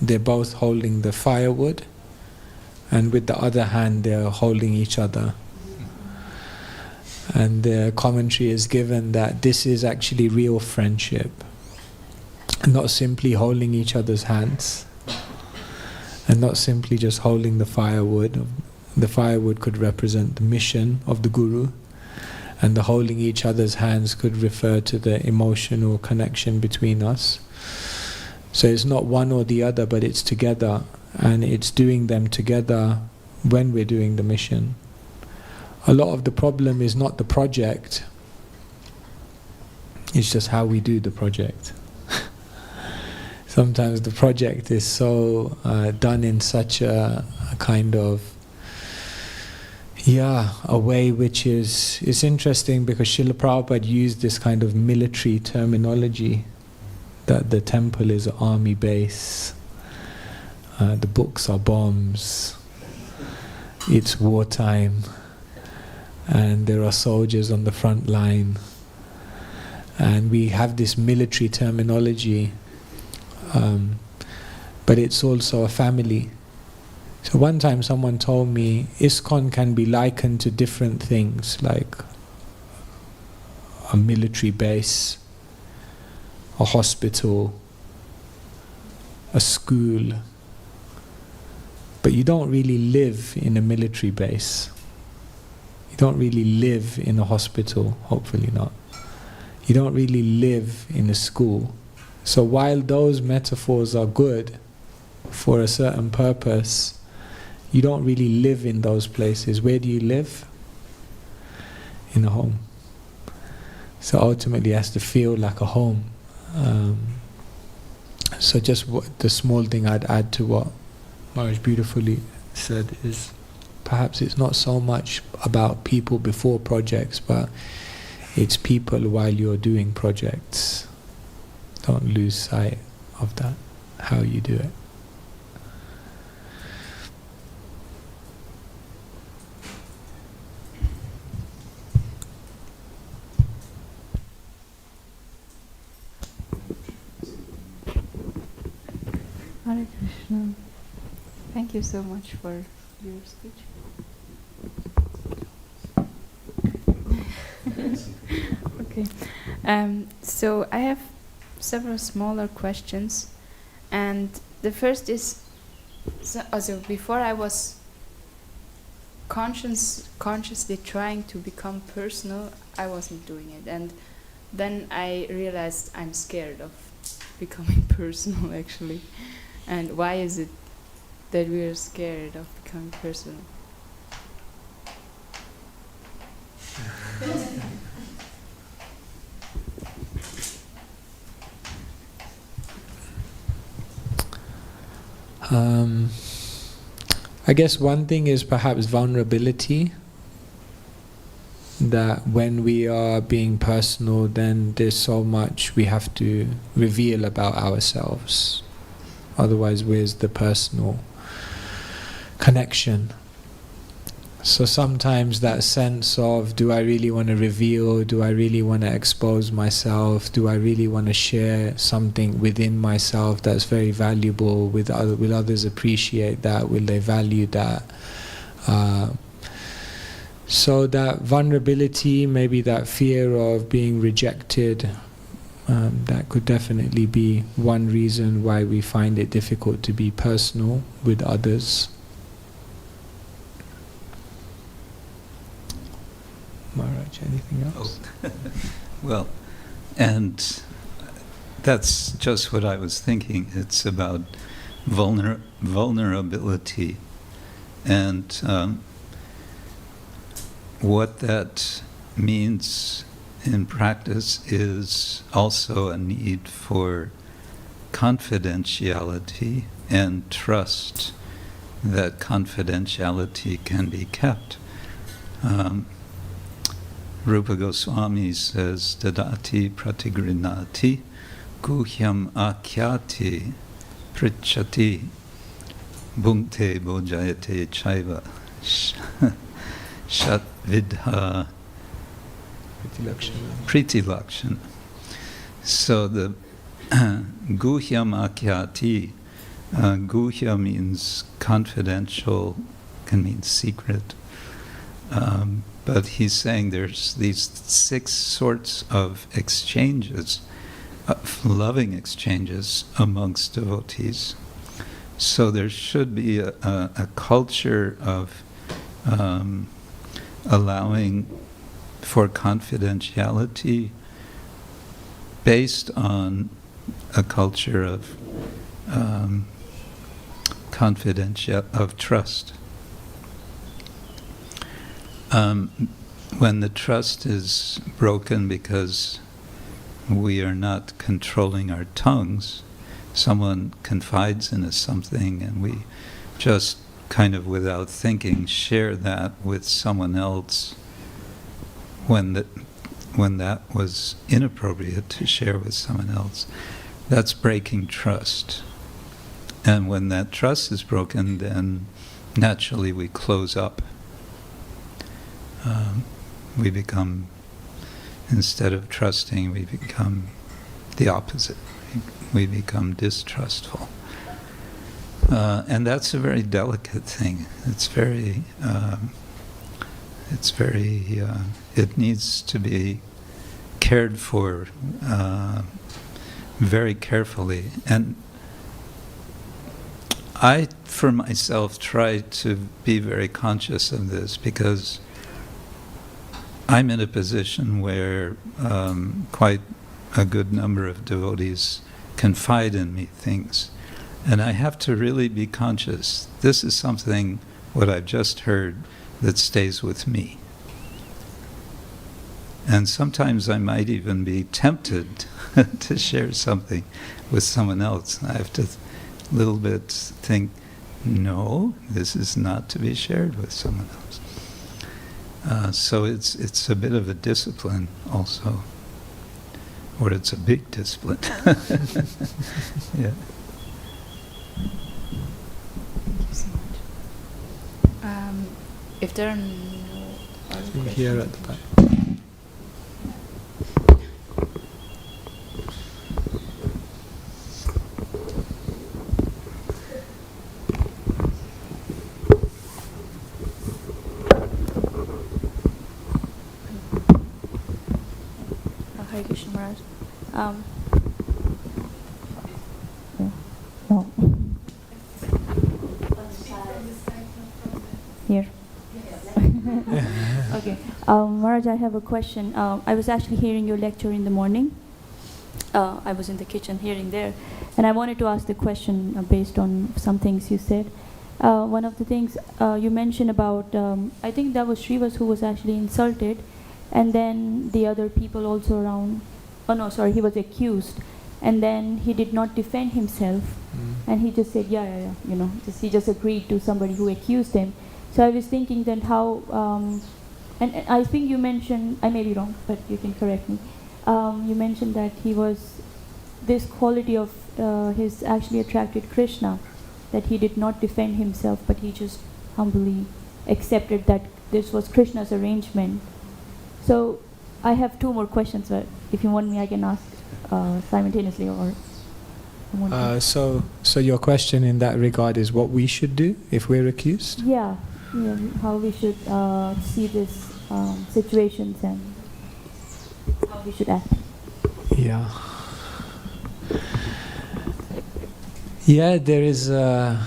they're both holding the firewood, and with the other hand they're holding each other. And the commentary is given that this is actually real friendship, not simply holding each other's hands, and not simply just holding the firewood. The firewood could represent the mission of the Guru, and the holding each other's hands could refer to the emotional connection between us. So it's not one or the other, but it's together, and it's doing them together when we're doing the mission. A lot of the problem is not the project, it's just how we do the project. Sometimes the project is so done in such a kind of a way which is, it's interesting because Srila Prabhupada used this kind of military terminology, that the temple is an army base, the books are bombs, it's wartime, and there are soldiers on the front line, and we have this military terminology, but it's also a family. So one time someone told me ISKCON can be likened to different things, like a military base, a hospital, a school, but you don't really live in a military base. You don't really live in a hospital, hopefully not. You don't really live in a school. So while those metaphors are good for a certain purpose, you don't really live in those places. Where do you live? In a home. So ultimately it has to feel like a home. So just the small thing I'd add to what Maharaj beautifully said is perhaps it's not so much about people before projects, but it's people while you're doing projects. Don't lose sight of that, how you do it. Hare Krishna. Thank you so much for your speech. Okay. So I have several smaller questions, and the first is, so before I was consciously trying to become personal, I wasn't doing it, and then I realized I'm scared of becoming personal actually. And why is it that we are scared of becoming personal? I guess one thing is perhaps vulnerability, that when we are being personal, then there's so much we have to reveal about ourselves. Otherwise, where's the personal connection? So sometimes that sense of, do I really want to reveal? Do I really want to expose myself? Do I really want to share something within myself that's very valuable? Will others appreciate that? Will they value that? So that vulnerability, maybe that fear of being rejected, that could definitely be one reason why we find it difficult to be personal with others. Maharaj, anything else? Well, and that's just what I was thinking. It's about vulnerability, and what that means in practice is also a need for confidentiality and trust that confidentiality can be kept. Rupa Goswami says, Dadati pratigrinati guhyam akyati prichati bhungte bojayate chaiva shat vidha priti lakshana. So the guhyam akyati, guhya means confidential, can mean secret. But he's saying there's these 6 sorts of exchanges, loving exchanges amongst devotees. So there should be a culture of allowing for confidentiality based on a culture of of trust. When the trust is broken because we are not controlling our tongues, someone confides in us something and we just kind of without thinking share that with someone else when that was inappropriate to share with someone else, that's breaking trust. And when that trust is broken, then naturally we close up. We become, instead of trusting, we become the opposite. We become distrustful. And that's a very delicate thing. It needs to be cared for very carefully. And I, for myself, try to be very conscious of this because I'm in a position where quite a good number of devotees confide in me things. And I have to really be conscious. This is something, what I've just heard, that stays with me. And sometimes I might even be tempted to share something with someone else. I have to a little bit think, no, this is not to be shared with someone else. So it's a bit of a discipline also, or it's a big discipline. Yeah. Thank you so much. If there are no other questions. Here at the back. Hare Krishna Maharaj. Here. Okay. Maharaj, I have a question. I was actually hearing your lecture in the morning. I was in the kitchen hearing there. And I wanted to ask the question based on some things you said. One of the things you mentioned about, I think that was Srivas who was actually insulted. And then the other people also around, he was accused. And then he did not defend himself. And he just said, yeah, he just agreed to somebody who accused him. So I was thinking then how, and I think you mentioned, I may be wrong, but you can correct me. You mentioned that this quality of his actually attracted Krishna, that he did not defend himself, but he just humbly accepted that this was Krishna's arrangement. So I have 2 more questions, but if you want me, I can ask simultaneously or. So your question in that regard is what we should do if we're accused? Yeah, how we should see these situations and how we should act. Yeah. Yeah, there's a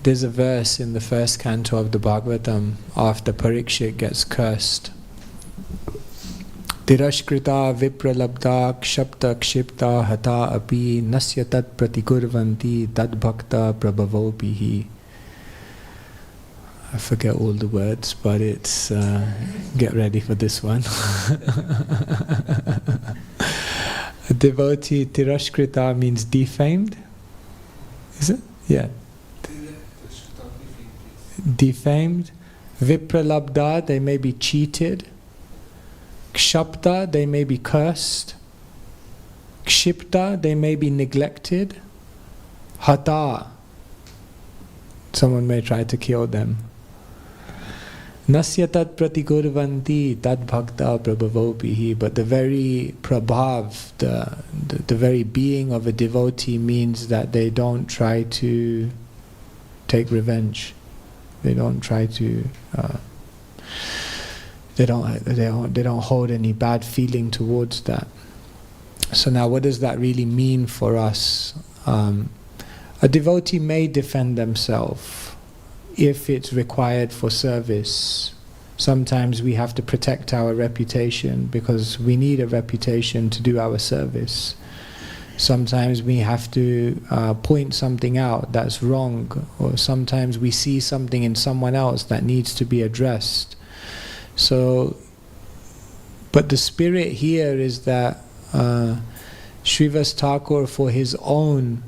verse in the first canto of the Bhagavatam after Parikshit gets cursed. Tirashkrita vipralabda kshapta kshipta hata api nasya tat pratigurvanti tad bhakta prabhavopihi. I forget all the words, but it's get ready for this one. A devotee, tirashkrita means defamed. Is it? Yeah. Defamed. Vipralabda, they may be cheated. Kshapta, they may be cursed. Kshipta, they may be neglected. Hata, someone may try to kill them. Nasya tat pratigurvanti tad bhakta prabhavopihi. But the very prabhav, the very being of a devotee means that they don't try to take revenge. They don't try to. They don't hold any bad feeling towards that. So now, what does that really mean for us? A devotee may defend themselves if it's required for service. Sometimes we have to protect our reputation because we need a reputation to do our service. Sometimes we have to point something out that's wrong, or sometimes we see something in someone else that needs to be addressed. So, but the spirit here is that Srivas Thakur, for his own,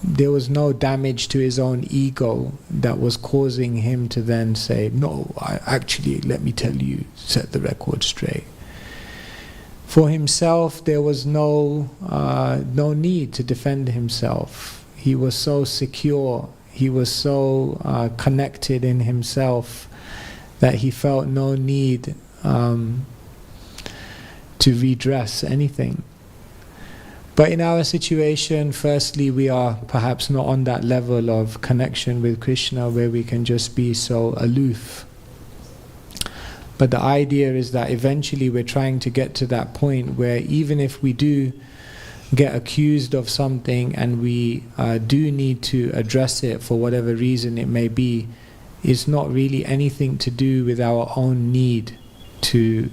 there was no damage to his own ego that was causing him to then say, no, actually, let me tell you, set the record straight. For himself, there was no need to defend himself. He was so secure, he was so connected in himself that he felt no need to redress anything. But in our situation, firstly, we are perhaps not on that level of connection with Krishna where we can just be so aloof. But the idea is that eventually we're trying to get to that point where even if we do get accused of something and we do need to address it for whatever reason it may be, it's not really anything to do with our own need to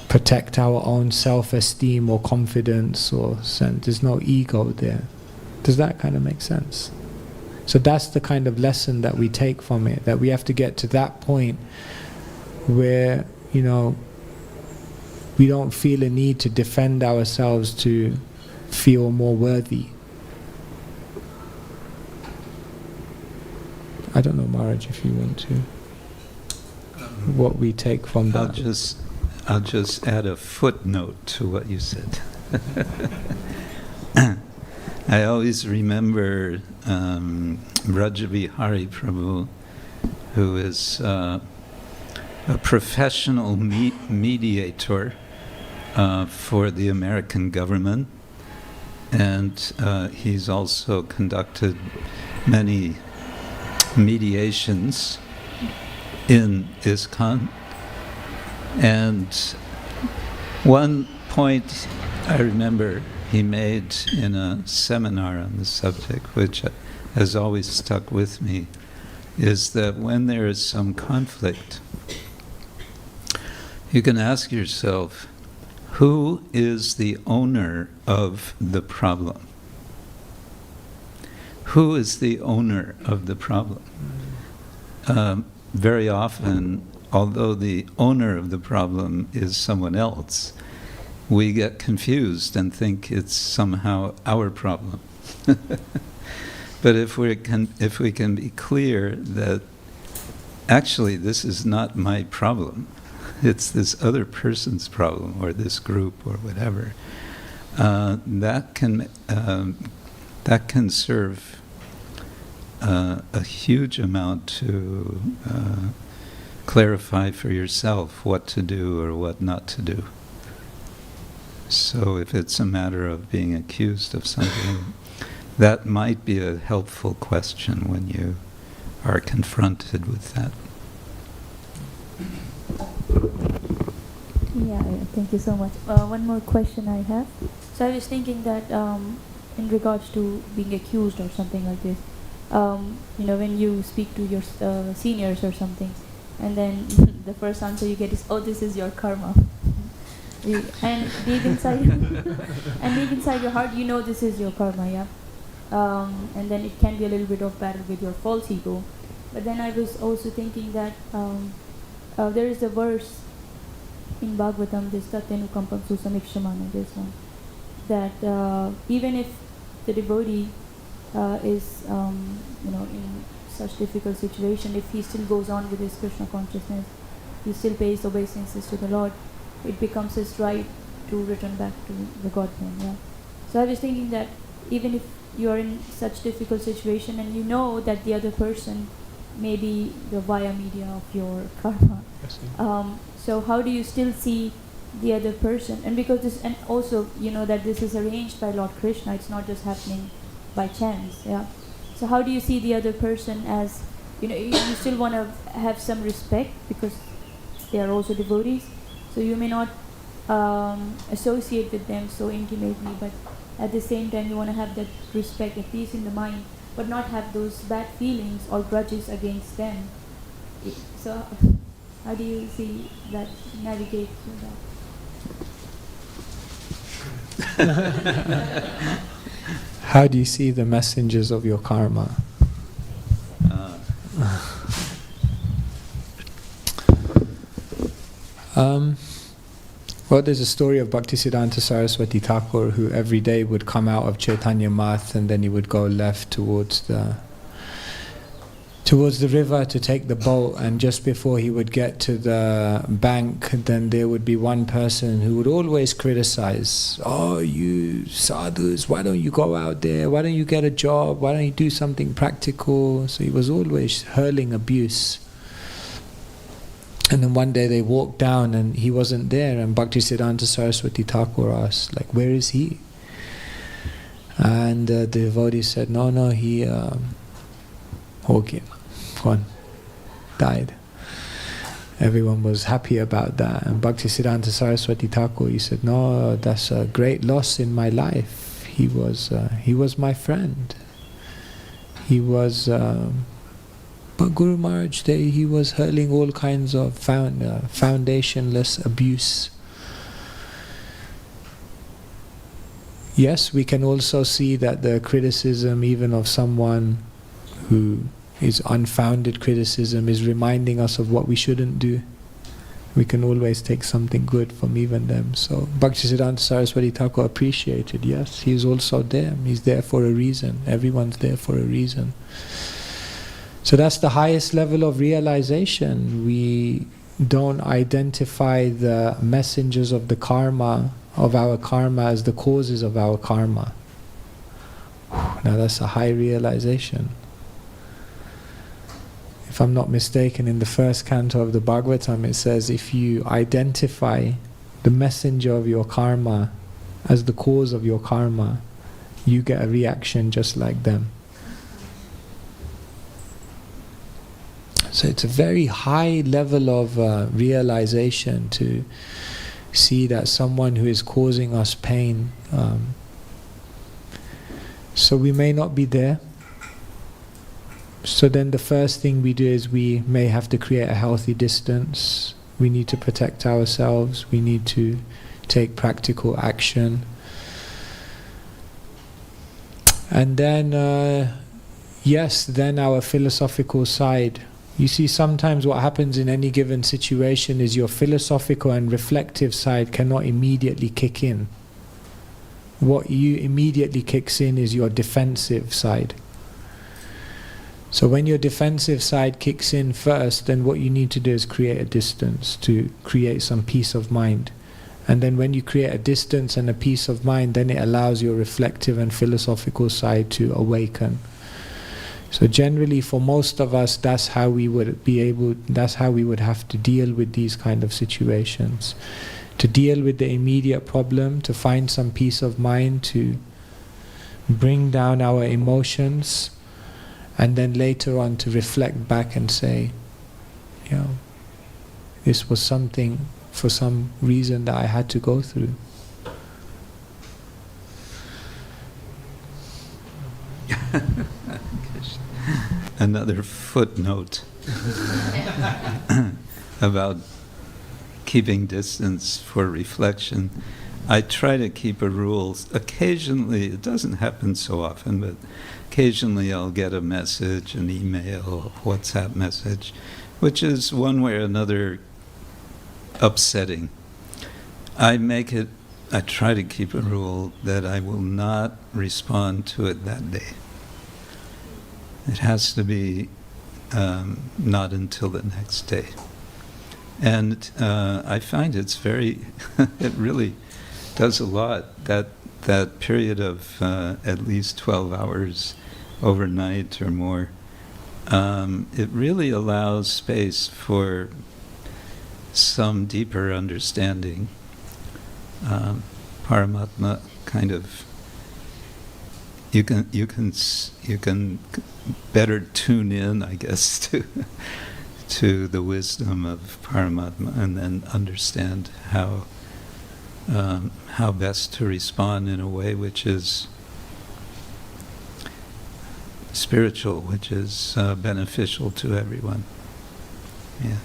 protect our own self-esteem or confidence or sense. There's no ego there. Does that kind of make sense? So that's the kind of lesson that we take from it, that we have to get to that point where, we don't feel a need to defend ourselves to feel more worthy. I don't know, Maharaj, if you want to. What we take from that. I'll just add a footnote to what you said. I always remember Brajabihari Prabhu, who is a professional mediator for the American government, and he's also conducted many mediations in ISKCON. And one point I remember he made in a seminar on the subject, which has always stuck with me, is that when there is some conflict, you can ask yourself, who is the owner of the problem? Who is the owner of the problem? Very often, although the owner of the problem is someone else, we get confused and think it's somehow our problem. But if we can be clear that actually this is not my problem, it's this other person's problem or this group or whatever, that can serve a huge amount to clarify for yourself what to do or what not to do. So if it's a matter of being accused of something, that might be a helpful question when you are confronted with that. Yeah, thank you so much. One more question I have. So I was thinking that in regards to being accused or something like this, when you speak to your seniors or something, and then the first answer you get is, "Oh, this is your karma," and deep inside, and deep inside your heart, you know this is your karma, yeah. And then it can be a little bit of battle with your false ego. But then I was also thinking that there is a verse in Bhagavatam, this Tatyanukampam Susamikshmana, this one, that even if the devotee is in such difficult situation, if he still goes on with his Krishna consciousness, he still pays obeisances to the Lord, it becomes his right to return back to the Godhead. Yeah. So I was thinking that even if you are in such difficult situation and you know that the other person may be the via media of your karma, so how do you still see the other person? And because this, and also that this is arranged by Lord Krishna, it's not just happening by chance. Yeah. So how do you see the other person as, you still want to have some respect because they are also devotees, so you may not associate with them so intimately, but at the same time you want to have that respect, at least in the mind, but not have those bad feelings or grudges against them. So how do you see that, navigate through that? How do you see the messengers of your karma? Well, there's a story of Bhaktisiddhanta Saraswati Thakur, who every day would come out of Chaitanya Math and then he would go left towards the river to take the boat, and just before he would get to the bank, then there would be one person who would always criticize, "Oh, you sadhus, why don't you go out there? Why don't you get a job? Why don't you do something practical?" So he was always hurling abuse. And then one day they walked down and he wasn't there, and Bhaktisiddhanta Saraswati Thakur asked, "Where is he?" And the devotee said, No, he died. Everyone was happy about that. And Bhaktisiddhanta Saraswati Thakur, he said, "No, that's a great loss in my life. He was my friend. He was, but Guru Maharaj, he was hurling all kinds of foundationless abuse." Yes, we can also see that the criticism even of someone who is unfounded criticism is reminding us of what we shouldn't do. We can always take something good from even them. So Bhaktisiddhanta Saraswati Thakur appreciated, yes, he's also there. He's there for a reason. Everyone's there for a reason. So that's the highest level of realization. We don't identify the messengers of the karma, of our karma, as the causes of our karma. Now that's a high realization. If I'm not mistaken, in the first canto of the Bhagavatam it says, if you identify the messenger of your karma as the cause of your karma, you get a reaction just like them. So it's a very high level of realization to see that someone who is causing us pain, so we may not be there. So then the first thing we do is we may have to create a healthy distance. We need to protect ourselves. We need to take practical action. And then, yes, then our philosophical side. You see, sometimes what happens in any given situation is your philosophical and reflective side cannot immediately kick in. What you immediately kicks in is your defensive side. So when your defensive side kicks in first, then what you need to do is create a distance to create some peace of mind. And then when you create a distance and a peace of mind, then it allows your reflective and philosophical side to awaken. So generally for most of us, that's how we would have to deal with these kind of situations. To deal with the immediate problem, to find some peace of mind, to bring down our emotions, and then later on to reflect back and say, this was something for some reason that I had to go through. Another footnote about keeping distance for reflection. I try to keep a rule. Occasionally, it doesn't happen so often, but occasionally I'll get a message, an email, a WhatsApp message, which is one way or another upsetting. I try to keep a rule that I will not respond to it that day. It has to be not until the next day. And I find it's very, it really does a lot. That period of at least 12 hours overnight or more, it really allows space for some deeper understanding. Paramatma kind of, you can better tune in, I guess, to the wisdom of Paramatma, and then understand how best to respond in a way which is spiritual, which is beneficial to everyone. Yeah.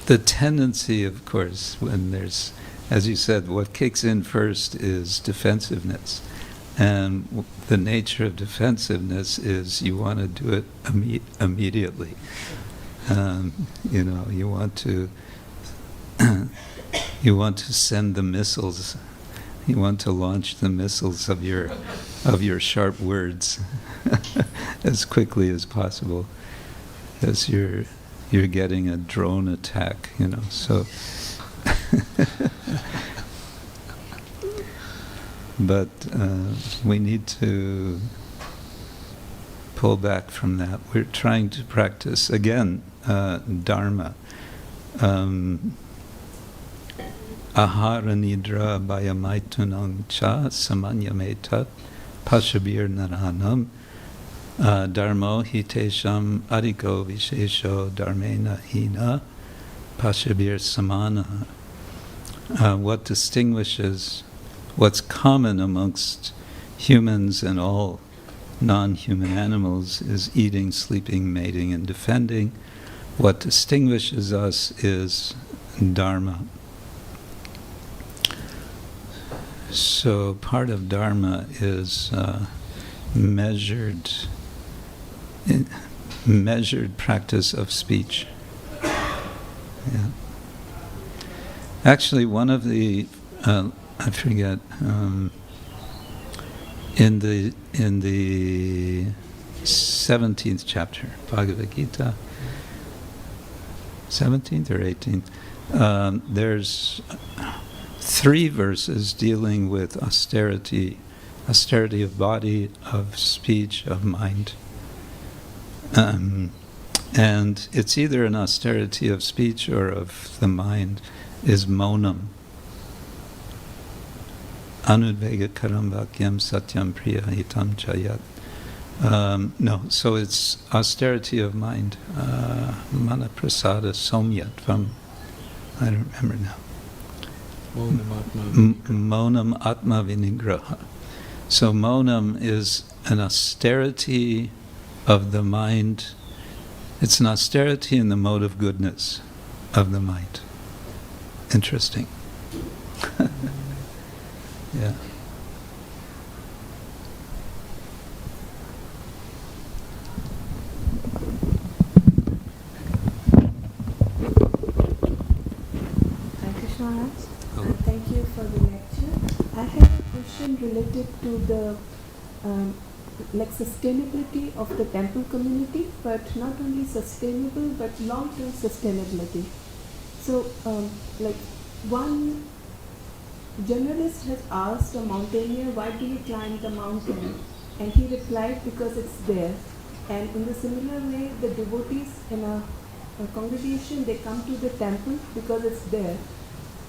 The tendency, of course, when there's, as you said, what kicks in first is defensiveness. And the nature of defensiveness is you want to do it immediately. You want to send the missiles. You want to launch the missiles of your sharp words as quickly as possible, as you're getting a drone attack. So. But we need to pull back from that. We're trying to practice, again, Dharma. Ahara nidra bayamaitunang cha samanyametat pashabir naranam dharmo hitesham adiko vishesho dharmena hina pashabir samana. What distinguishes, what's common amongst humans and all non-human animals is eating, sleeping, mating, and defending. What distinguishes us is Dharma. So part of Dharma is measured practice of speech. Yeah. Actually, one of the I forget. In the 17th chapter, Bhagavad Gita, 17th or 18th, there's 3 verses dealing with austerity of body, of speech, of mind. And it's either an austerity of speech or of the mind, is monam. Anudvega karambakyam satyam priya hitam chayat. No, so it's austerity of mind. Manaprasada somyat from, I don't remember now. Monam atma vinigraha. So monam is an austerity of the mind. It's an austerity in the mode of goodness of the mind. Interesting. Yeah. Krishna Maharaj, thank you for the lecture. I have a question related to the sustainability of the temple community, but not only sustainable but long-term sustainability. So, one journalist has asked a mountaineer, why do you climb the mountain? And he replied, because it's there. And in the similar way, the devotees in a congregation, they come to the temple because it's there.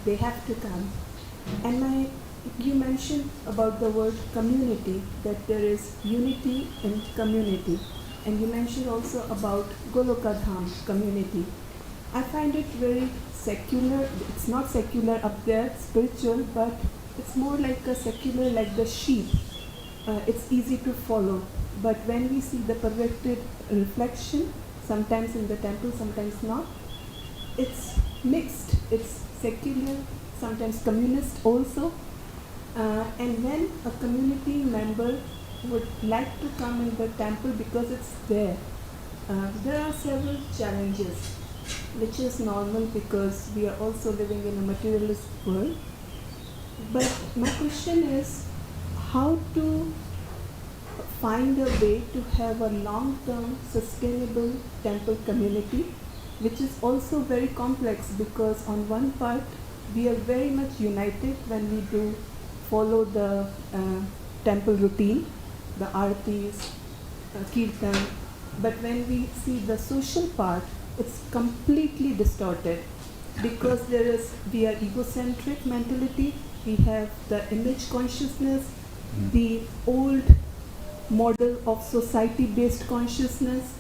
They have to come. And you mentioned about the word community, that there is unity in community. And you mentioned also about Golokadham community. I find it very secular. It's not secular up there, spiritual, but it's more like a secular, like the sheep. It's easy to follow. But when we see the perverted reflection, sometimes in the temple, sometimes not, it's mixed. It's secular, sometimes communist also. And when a community member would like to come in the temple because it's there are several challenges, which is normal because we are also living in a materialist world. But my question is how to find a way to have a long-term sustainable temple community, which is also very complex because on one part we are very much united when we do follow the temple routine, the artis, kirtan, but when we see the social part, it's completely distorted because we are egocentric mentality, we have the image consciousness, the old model of society-based consciousness,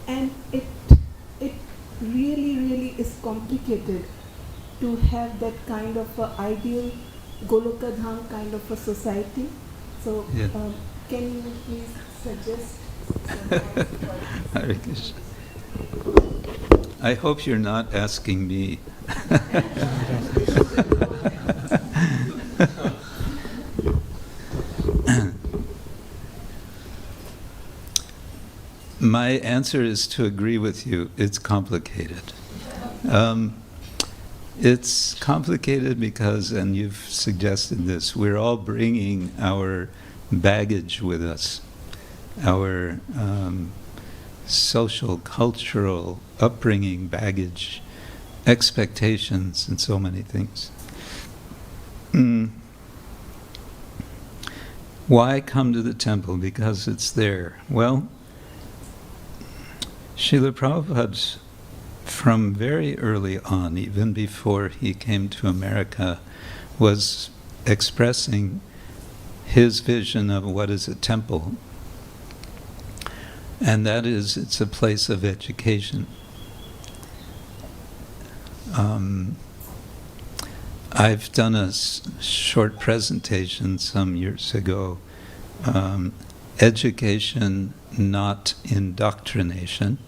and it really is complicated to have that kind of a ideal Goloka Dham kind of a society. So can you please suggest Hare Krishna. I hope you're not asking me. My answer is to agree with you. It's complicated. It's complicated because, and you've suggested this, we're all bringing our baggage with us, our social, cultural, upbringing baggage, expectations, and so many things. Why come to the temple? Because it's there. Well, Srila Prabhupada, from very early on, even before he came to America, was expressing his vision of what is a temple. And that is, it's a place of education. I've done a short presentation some years ago, education, not indoctrination.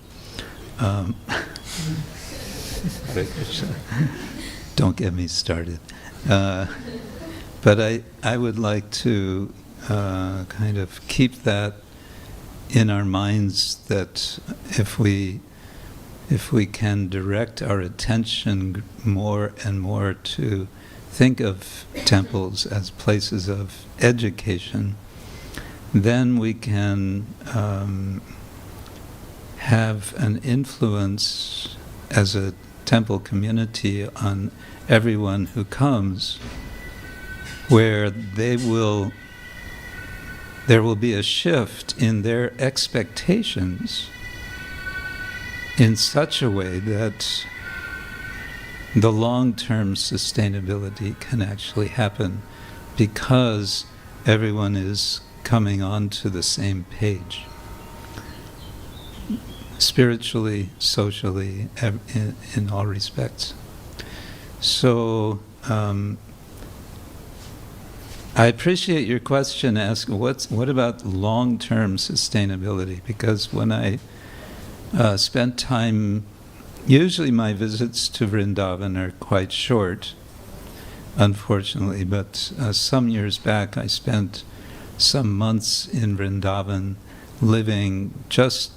Don't get me started. But I would like to kind of keep that in our minds, that if we can direct our attention more and more to think of temples as places of education, then we can have an influence as a temple community on everyone who comes, where there will be a shift in their expectations in such a way that the long-term sustainability can actually happen because everyone is coming onto the same page, spiritually, socially, in all respects. So I appreciate your question. Ask what about long-term sustainability? Because when I spent time, usually my visits to Vrindavan are quite short, unfortunately, but some years back I spent some months in Vrindavan, living just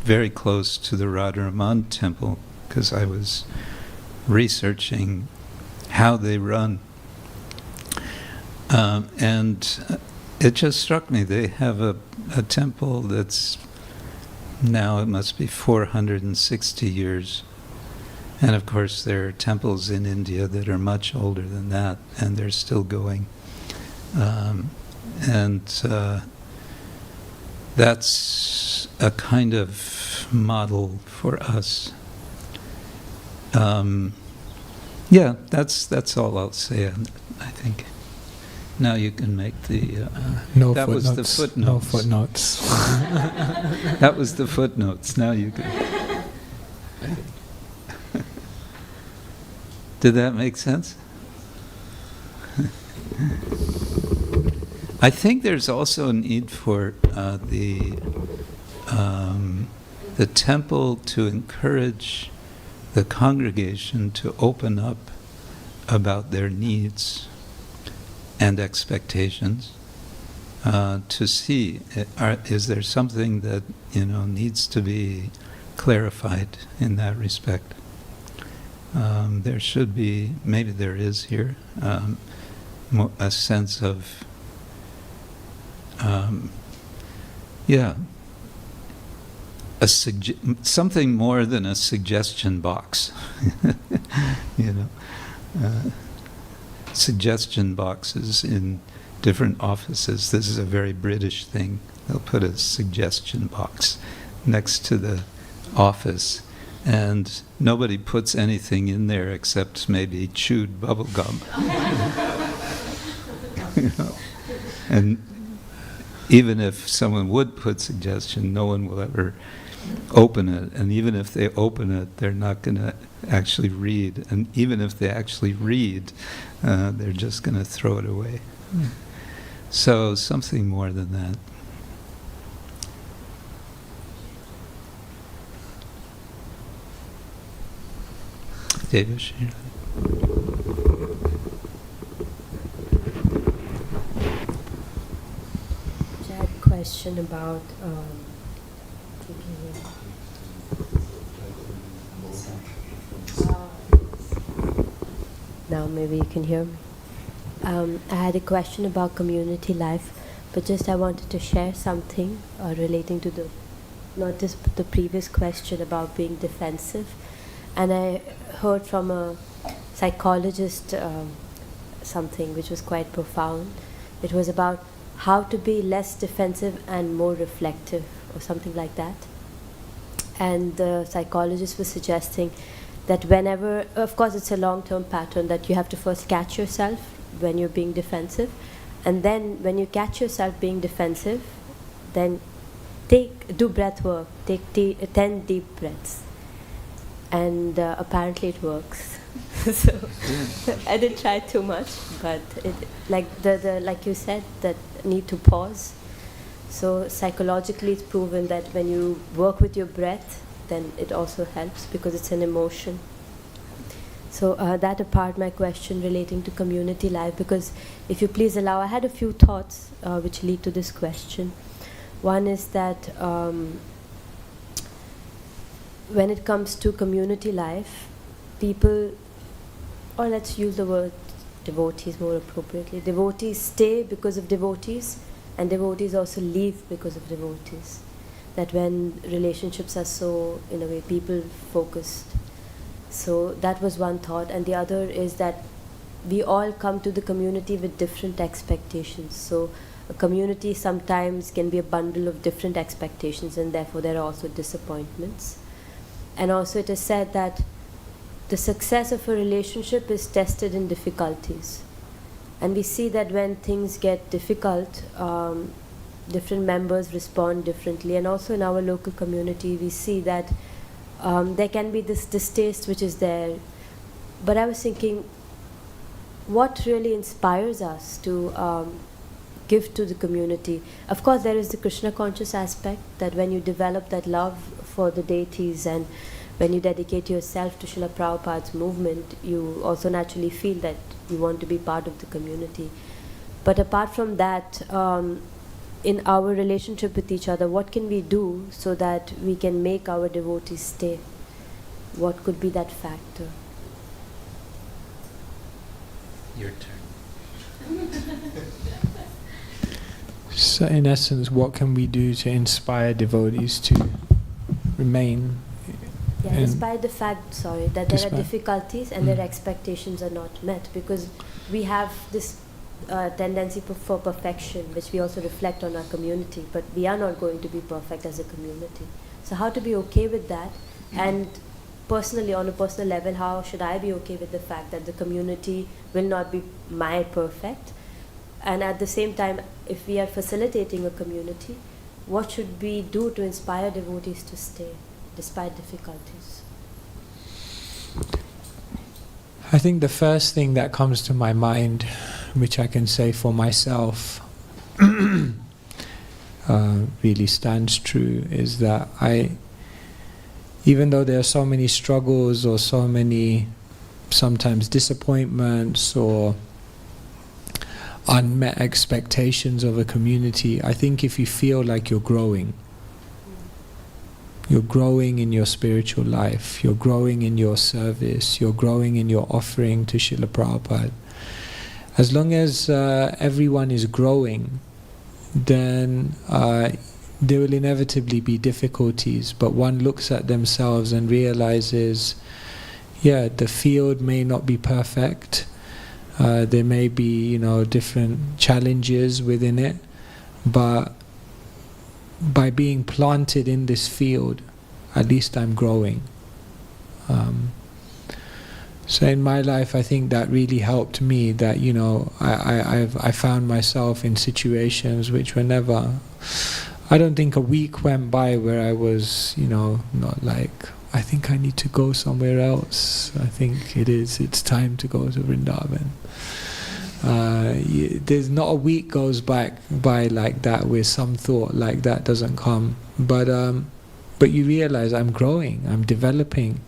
very close to the Radharaman temple, because I was researching how they run. And it just struck me, they have a temple that's now, it must be 460 years. And of course there are temples in India that are much older than that, and they're still going. That's a kind of model for us. Yeah, that's all I'll say, I think. Now you can make the... no that footnotes. Was the footnotes. No footnotes. That was the footnotes. Now you can... Did that make sense? I think there's also a need for the temple to encourage the congregation to open up about their needs and expectations, to see is there something that needs to be clarified in that respect. There should be, maybe there is here, a sense of something more than a suggestion box. Suggestion boxes in different offices. This is a very British thing. They'll put a suggestion box next to the office, and nobody puts anything in there except maybe chewed bubble gum. And even if someone would put suggestion, no one will ever open it. And even if they open it, they're not going to actually read. And even if they actually read, they're just going to throw it away. So something more than that. Devish? I had a question about now maybe you can hear me. I had a question about community life, but just I wanted to share something relating to not just the previous question about being defensive. And I heard from a psychologist something which was quite profound. It was about how to be less defensive and more reflective, or something like that. And the psychologist was suggesting that whenever, of course it's a long-term pattern, that you have to first catch yourself when you're being defensive, and then when you catch yourself being defensive, then do breath work, take 10 deep breaths. And apparently it works. So I didn't try too much, but it, like like you said, that need to pause. So psychologically it's proven that when you work with your breath, then it also helps because it's an emotion. So that apart, my question relating to community life, because if you please allow, I had a few thoughts which lead to this question. One is that when it comes to community life, people, or let's use the word devotees more appropriately, devotees stay because of devotees, and devotees also leave because of devotees. That when relationships are so, in a way, people focused. So that was one thought. And the other is that we all come to the community with different expectations. So a community sometimes can be a bundle of different expectations, and therefore there are also disappointments. And also it is said that the success of a relationship is tested in difficulties. And we see that when things get difficult, different members respond differently. And also in our local community, we see that there can be this distaste which is there. But I was thinking, what really inspires us to give to the community? Of course, there is the Krishna conscious aspect, that when you develop that love for the deities and when you dedicate yourself to Srila Prabhupada's movement, you also naturally feel that you want to be part of the community. But apart from that, in our relationship with each other, what can we do so that we can make our devotees stay? What could be that factor? Your turn. So in essence, what can we do to inspire devotees to remain? Yeah, despite the fact, that there are difficulties and their expectations are not met, because we have this tendency for perfection, which we also reflect on our community, but we are not going to be perfect as a community. So how to be okay with that? And personally, on a personal level, how should I be okay with the fact that the community will not be my perfect? And at the same time, if we are facilitating a community, what should we do to inspire devotees to stay despite difficulties? I think the first thing that comes to my mind, which I can say for myself, really stands true, is that even though there are so many struggles or so many sometimes disappointments or unmet expectations of a community, I think if you feel like you're growing in your spiritual life, you're growing in your service, you're growing in your offering to Srila Prabhupada, as long as everyone is growing, then there will inevitably be difficulties, but one looks at themselves and realizes, yeah, the field may not be perfect, there may be, different challenges within it, but by being planted in this field, at least I'm growing. So in my life, I think that really helped me, that, I found myself in situations which were never, I don't think a week went by where I was, not like, I think I need to go somewhere else. I think it's time to go to Vrindavan. There's not a week goes by like that where some thought like that doesn't come. But you realize I'm growing, I'm developing,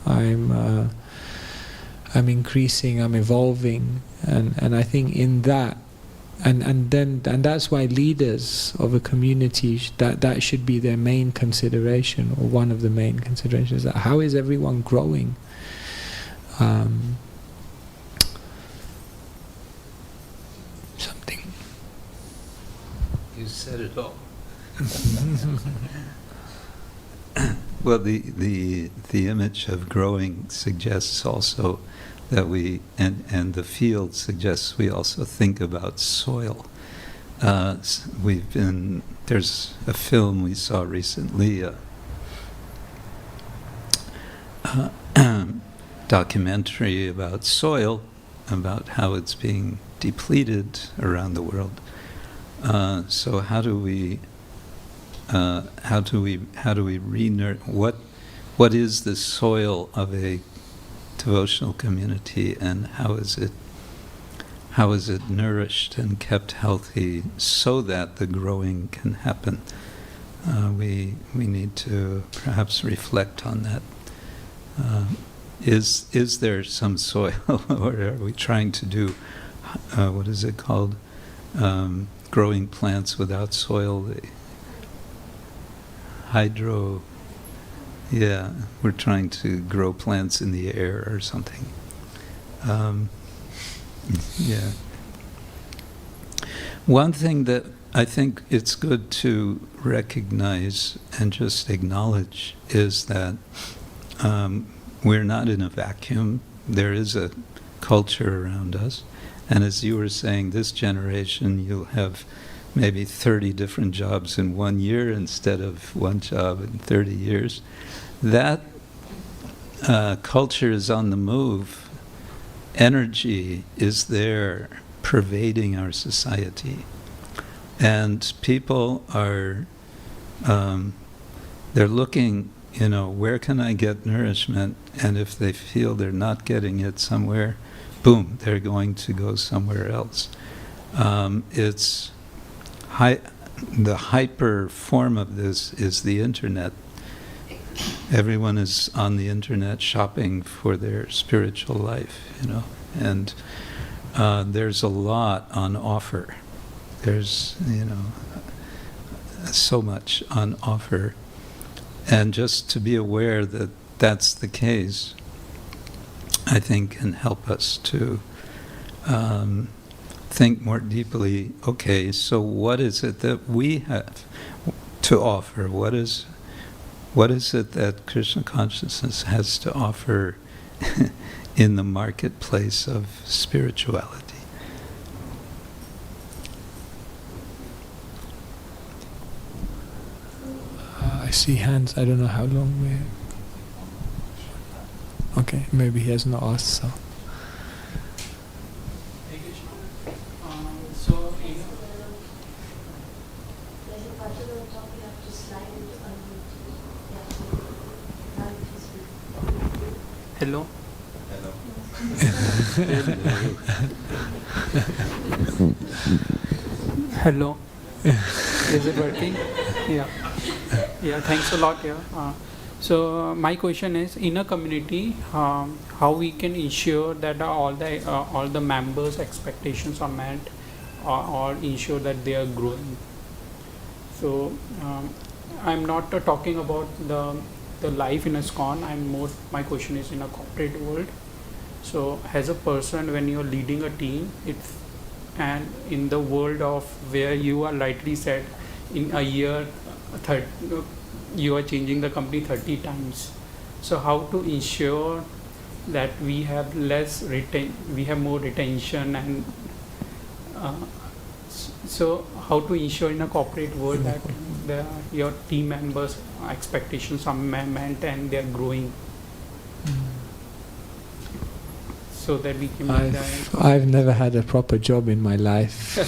I'm increasing, I'm evolving, and I think in that, and that's why leaders of a community, that should be their main consideration, or one of the main considerations. That how is everyone growing? Something. You said it all. Well, the image of growing suggests also that we, and the field suggests we also think about soil. There's a film we saw recently, documentary about soil, about how it's being depleted around the world. So how do we what is the soil of a devotional community, and how is it nourished and kept healthy so that the growing can happen? We need to perhaps reflect on that. Is there some soil, or are we trying to do what is it called? Growing plants without soil. We're trying to grow plants in the air or something. One thing that I think it's good to recognize and just acknowledge is that we're not in a vacuum. There is a culture around us. And as you were saying, this generation, you'll have maybe 30 different jobs in 1 year instead of one job in 30 years. That culture is on the move. Energy is there pervading our society. And people are, they're looking, where can I get nourishment? And if they feel they're not getting it somewhere, boom, they're going to go somewhere else. It's the hyper form of this is the internet. Everyone is on the internet shopping for their spiritual life, and there's a lot on offer. There's, so much on offer. And just to be aware that that's the case, I think can help us to think more deeply, okay, so what is it that we have to offer? What is it that Krishna consciousness has to offer in the marketplace of spirituality? I see hands. I don't know how long we're... Okay, maybe he has not asked, so... Hello. Hello. Is it working? Yeah. Yeah, thanks a lot. Yeah. So my question is, in a community, how we can ensure that all the members' expectations are met, or ensure that they are growing. So I'm not talking about the life in ISKCON. My question is in a corporate world. So as a person, when you're leading a team, and in the world of where you are rightly said, in a year, you are changing the company 30 times. So how to ensure that we have more retention, and so how to ensure in a corporate world that your team members' expectations are met and they are growing, so that we can make that. I've never had a proper job in my life,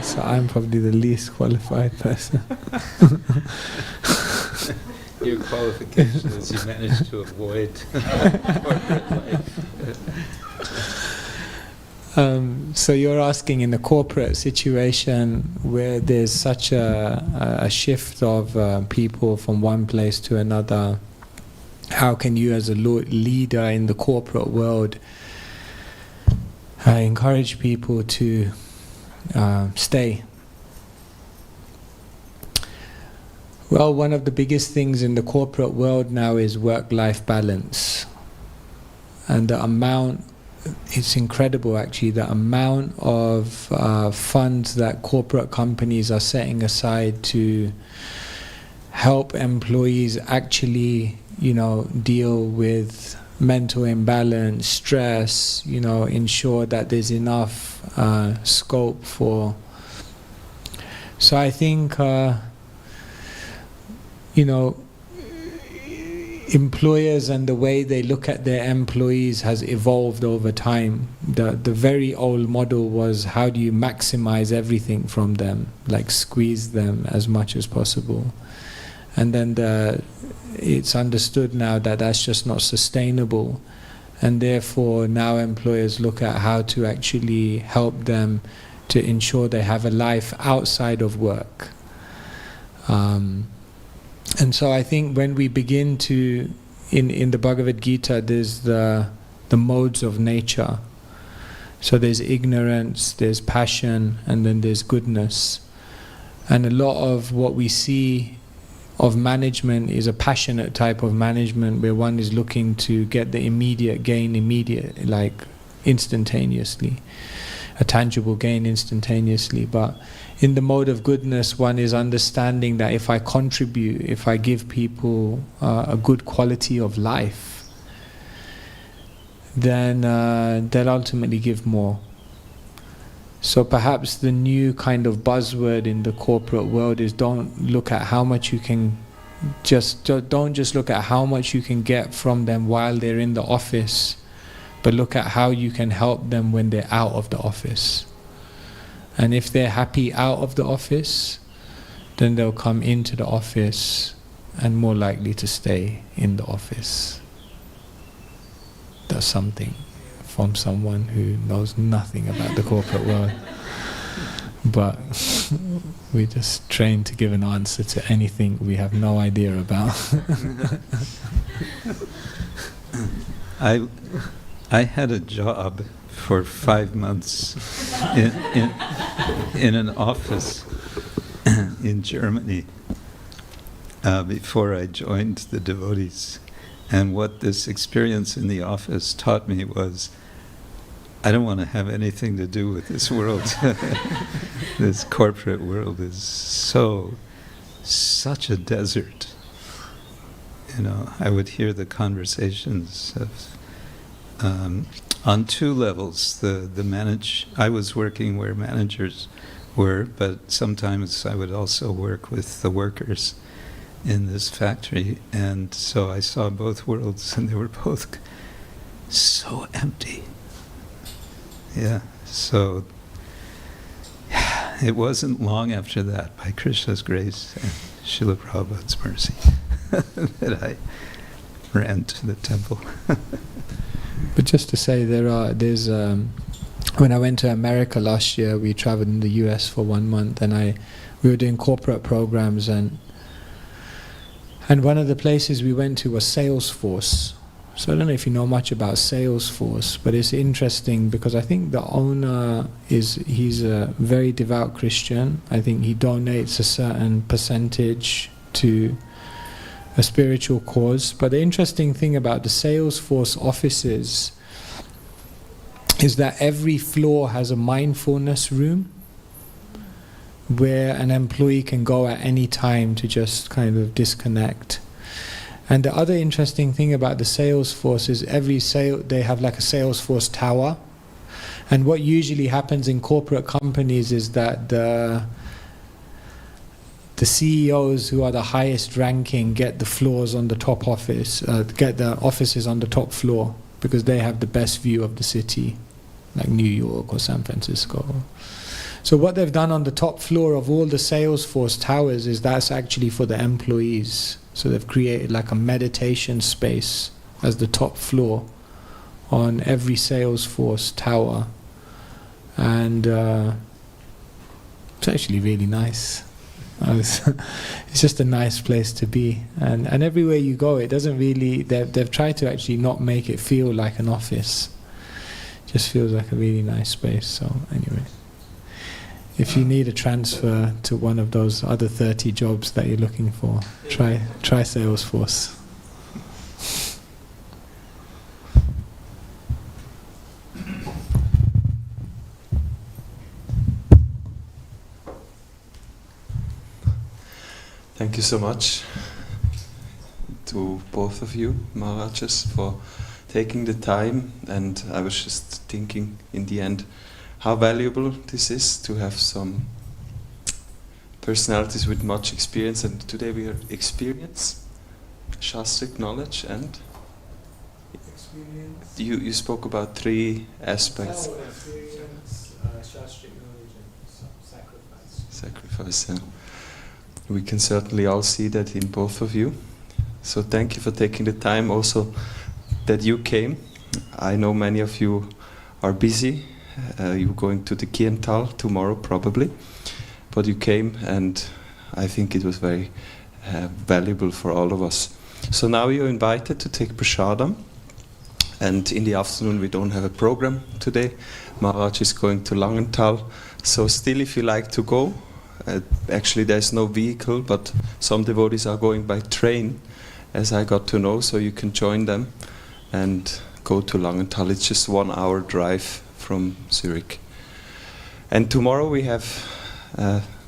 so I'm probably the least qualified person. Your qualification is you managed to avoid corporate life. So you're asking, in a corporate situation where there's such a shift of people from one place to another, how can you as a leader in the corporate world encourage people to stay? Well, one of the biggest things in the corporate world now is work-life balance. And the amount, it's incredible actually, the amount of funds that corporate companies are setting aside to help employees actually, deal with mental imbalance, stress, ensure that there's enough scope for. So I think, employers and the way they look at their employees has evolved over time. The very old model was, how do you maximize everything from them, like squeeze them as much as possible. And then it's understood now that that's just not sustainable, and therefore now employers look at how to actually help them to ensure they have a life outside of work. And so I think when we begin to, in the Bhagavad Gita, there's the modes of nature. So there's ignorance, there's passion, and then there's goodness. And a lot of what we see of management is a passionate type of management, where one is looking to get the immediate gain, like instantaneously, a tangible gain instantaneously. But in the mode of goodness, one is understanding that if I contribute, if I give people a good quality of life, then they'll ultimately give more. So perhaps the new kind of buzzword in the corporate world is, don't look at how much you can don't just look at how much you can get from them while they're in the office, but look at how you can help them when they're out of the office. And if they're happy out of the office, then they'll come into the office and more likely to stay in the office. That's something from someone who knows nothing about the corporate world. But we just trained to give an answer to anything we have no idea about. I had a job for 5 months in an office in Germany before I joined the devotees. And what this experience in the office taught me was, I don't want to have anything to do with this world. This corporate world is such a desert. I would hear the conversations of on two levels. I was working where managers were, but sometimes I would also work with the workers in this factory, and so I saw both worlds, and they were both so empty. Yeah, so it wasn't long after that, by Krishna's grace and Srila Prabhupada's mercy, that I ran to the temple. But just to say, there's when I went to America last year, we traveled in the US for 1 month, and we were doing corporate programs, and one of the places we went to was Salesforce. So I don't know if you know much about Salesforce, but it's interesting because I think the owner he's a very devout Christian. I think he donates a certain percentage to a spiritual cause. But the interesting thing about the Salesforce offices is that every floor has a mindfulness room where an employee can go at any time to just kind of disconnect. And the other interesting thing about the Salesforce is they have like a Salesforce tower. And what usually happens in corporate companies is that the CEOs who are the highest ranking get the floors on the top office, get the offices on the top floor, because they have the best view of the city, like New York or San Francisco. So what they've done on the top floor of all the Salesforce towers is that's actually for the employees. So they've created like a meditation space as the top floor on every Salesforce tower. And it's actually really nice. It's just a nice place to be. And everywhere you go, it doesn't really, they've tried to actually not make it feel like an office. It just feels like a really nice space. So anyway, if you need a transfer to one of those other 30 jobs that you're looking for, try Salesforce. Thank you so much to both of you, Maharajas, for taking the time. And I was just thinking in the end how valuable this is to have some personalities with much experience. And today we heard experience, Shastric knowledge, and experience. You spoke about 3 aspects. Experience, Shastric knowledge, and sacrifice. Sacrifice, yeah. We can certainly all see that in both of you. So thank you for taking the time also that you came. I know many of you are busy. You're going to the Kiental tomorrow probably. But you came, and I think it was very valuable for all of us. So now you're invited to take prasadam. And in the afternoon we don't have a program today. Maharaj is going to Langenthal. So still, if you like to go, actually there's no vehicle, but some devotees are going by train, as I got to know, so you can join them and go to Langenthal. It's just 1 hour drive from Zurich. And tomorrow we have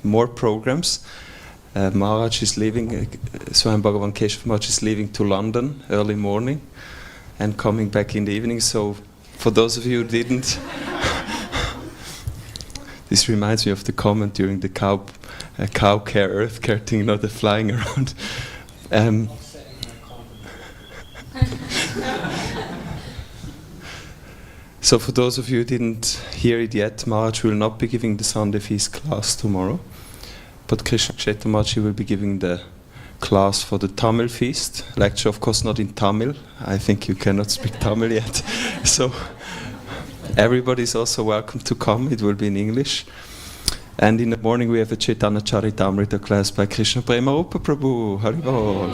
more programs. Maharaj is leaving, Svayam Bhagavan Keshava Maharaj is leaving to London early morning and coming back in the evening. So for those of you who didn't, this reminds me of the comment during the cow care, earth care thing, you know, the flying around. So for those of you who didn't hear it yet, Maharaj will not be giving the Sunday feast class tomorrow, but Krishna-ksetra Maharaj will be giving the class for the Tamil feast. Lecture, of course, not in Tamil. I think you cannot speak Tamil yet. So everybody is also welcome to come. It will be in English. And in the morning we have a Chaitanya Charitamrita class by Krishna Prema Rupa Prabhu. Haribol.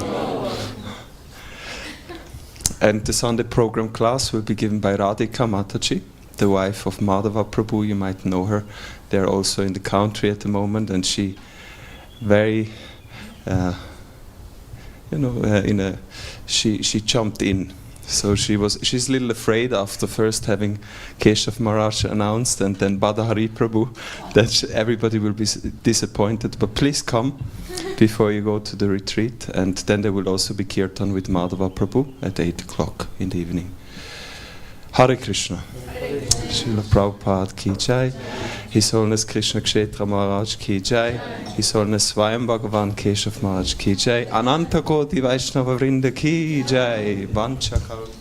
And the Sunday program class will be given by Radhika Mataji, the wife of Madhava Prabhu. You might know her. They're also in the country at the moment, and she very, she jumped in. So she's a little afraid after first having Keshav Maharaj announced and then Badahari Prabhu that everybody will be disappointed. But please come before you go to the retreat. And then there will also be Kirtan with Madhava Prabhu at 8 o'clock in the evening. Hare Krishna. Srila Prabhupada ki jai. His Holiness Krishna-ksetra Maharaj ki jai. His Holiness Svayam Bhagavan Keshava Maharaj ki jai. Ananta Koti Vaishnava Vrinda ki jai. Vancha Kalpa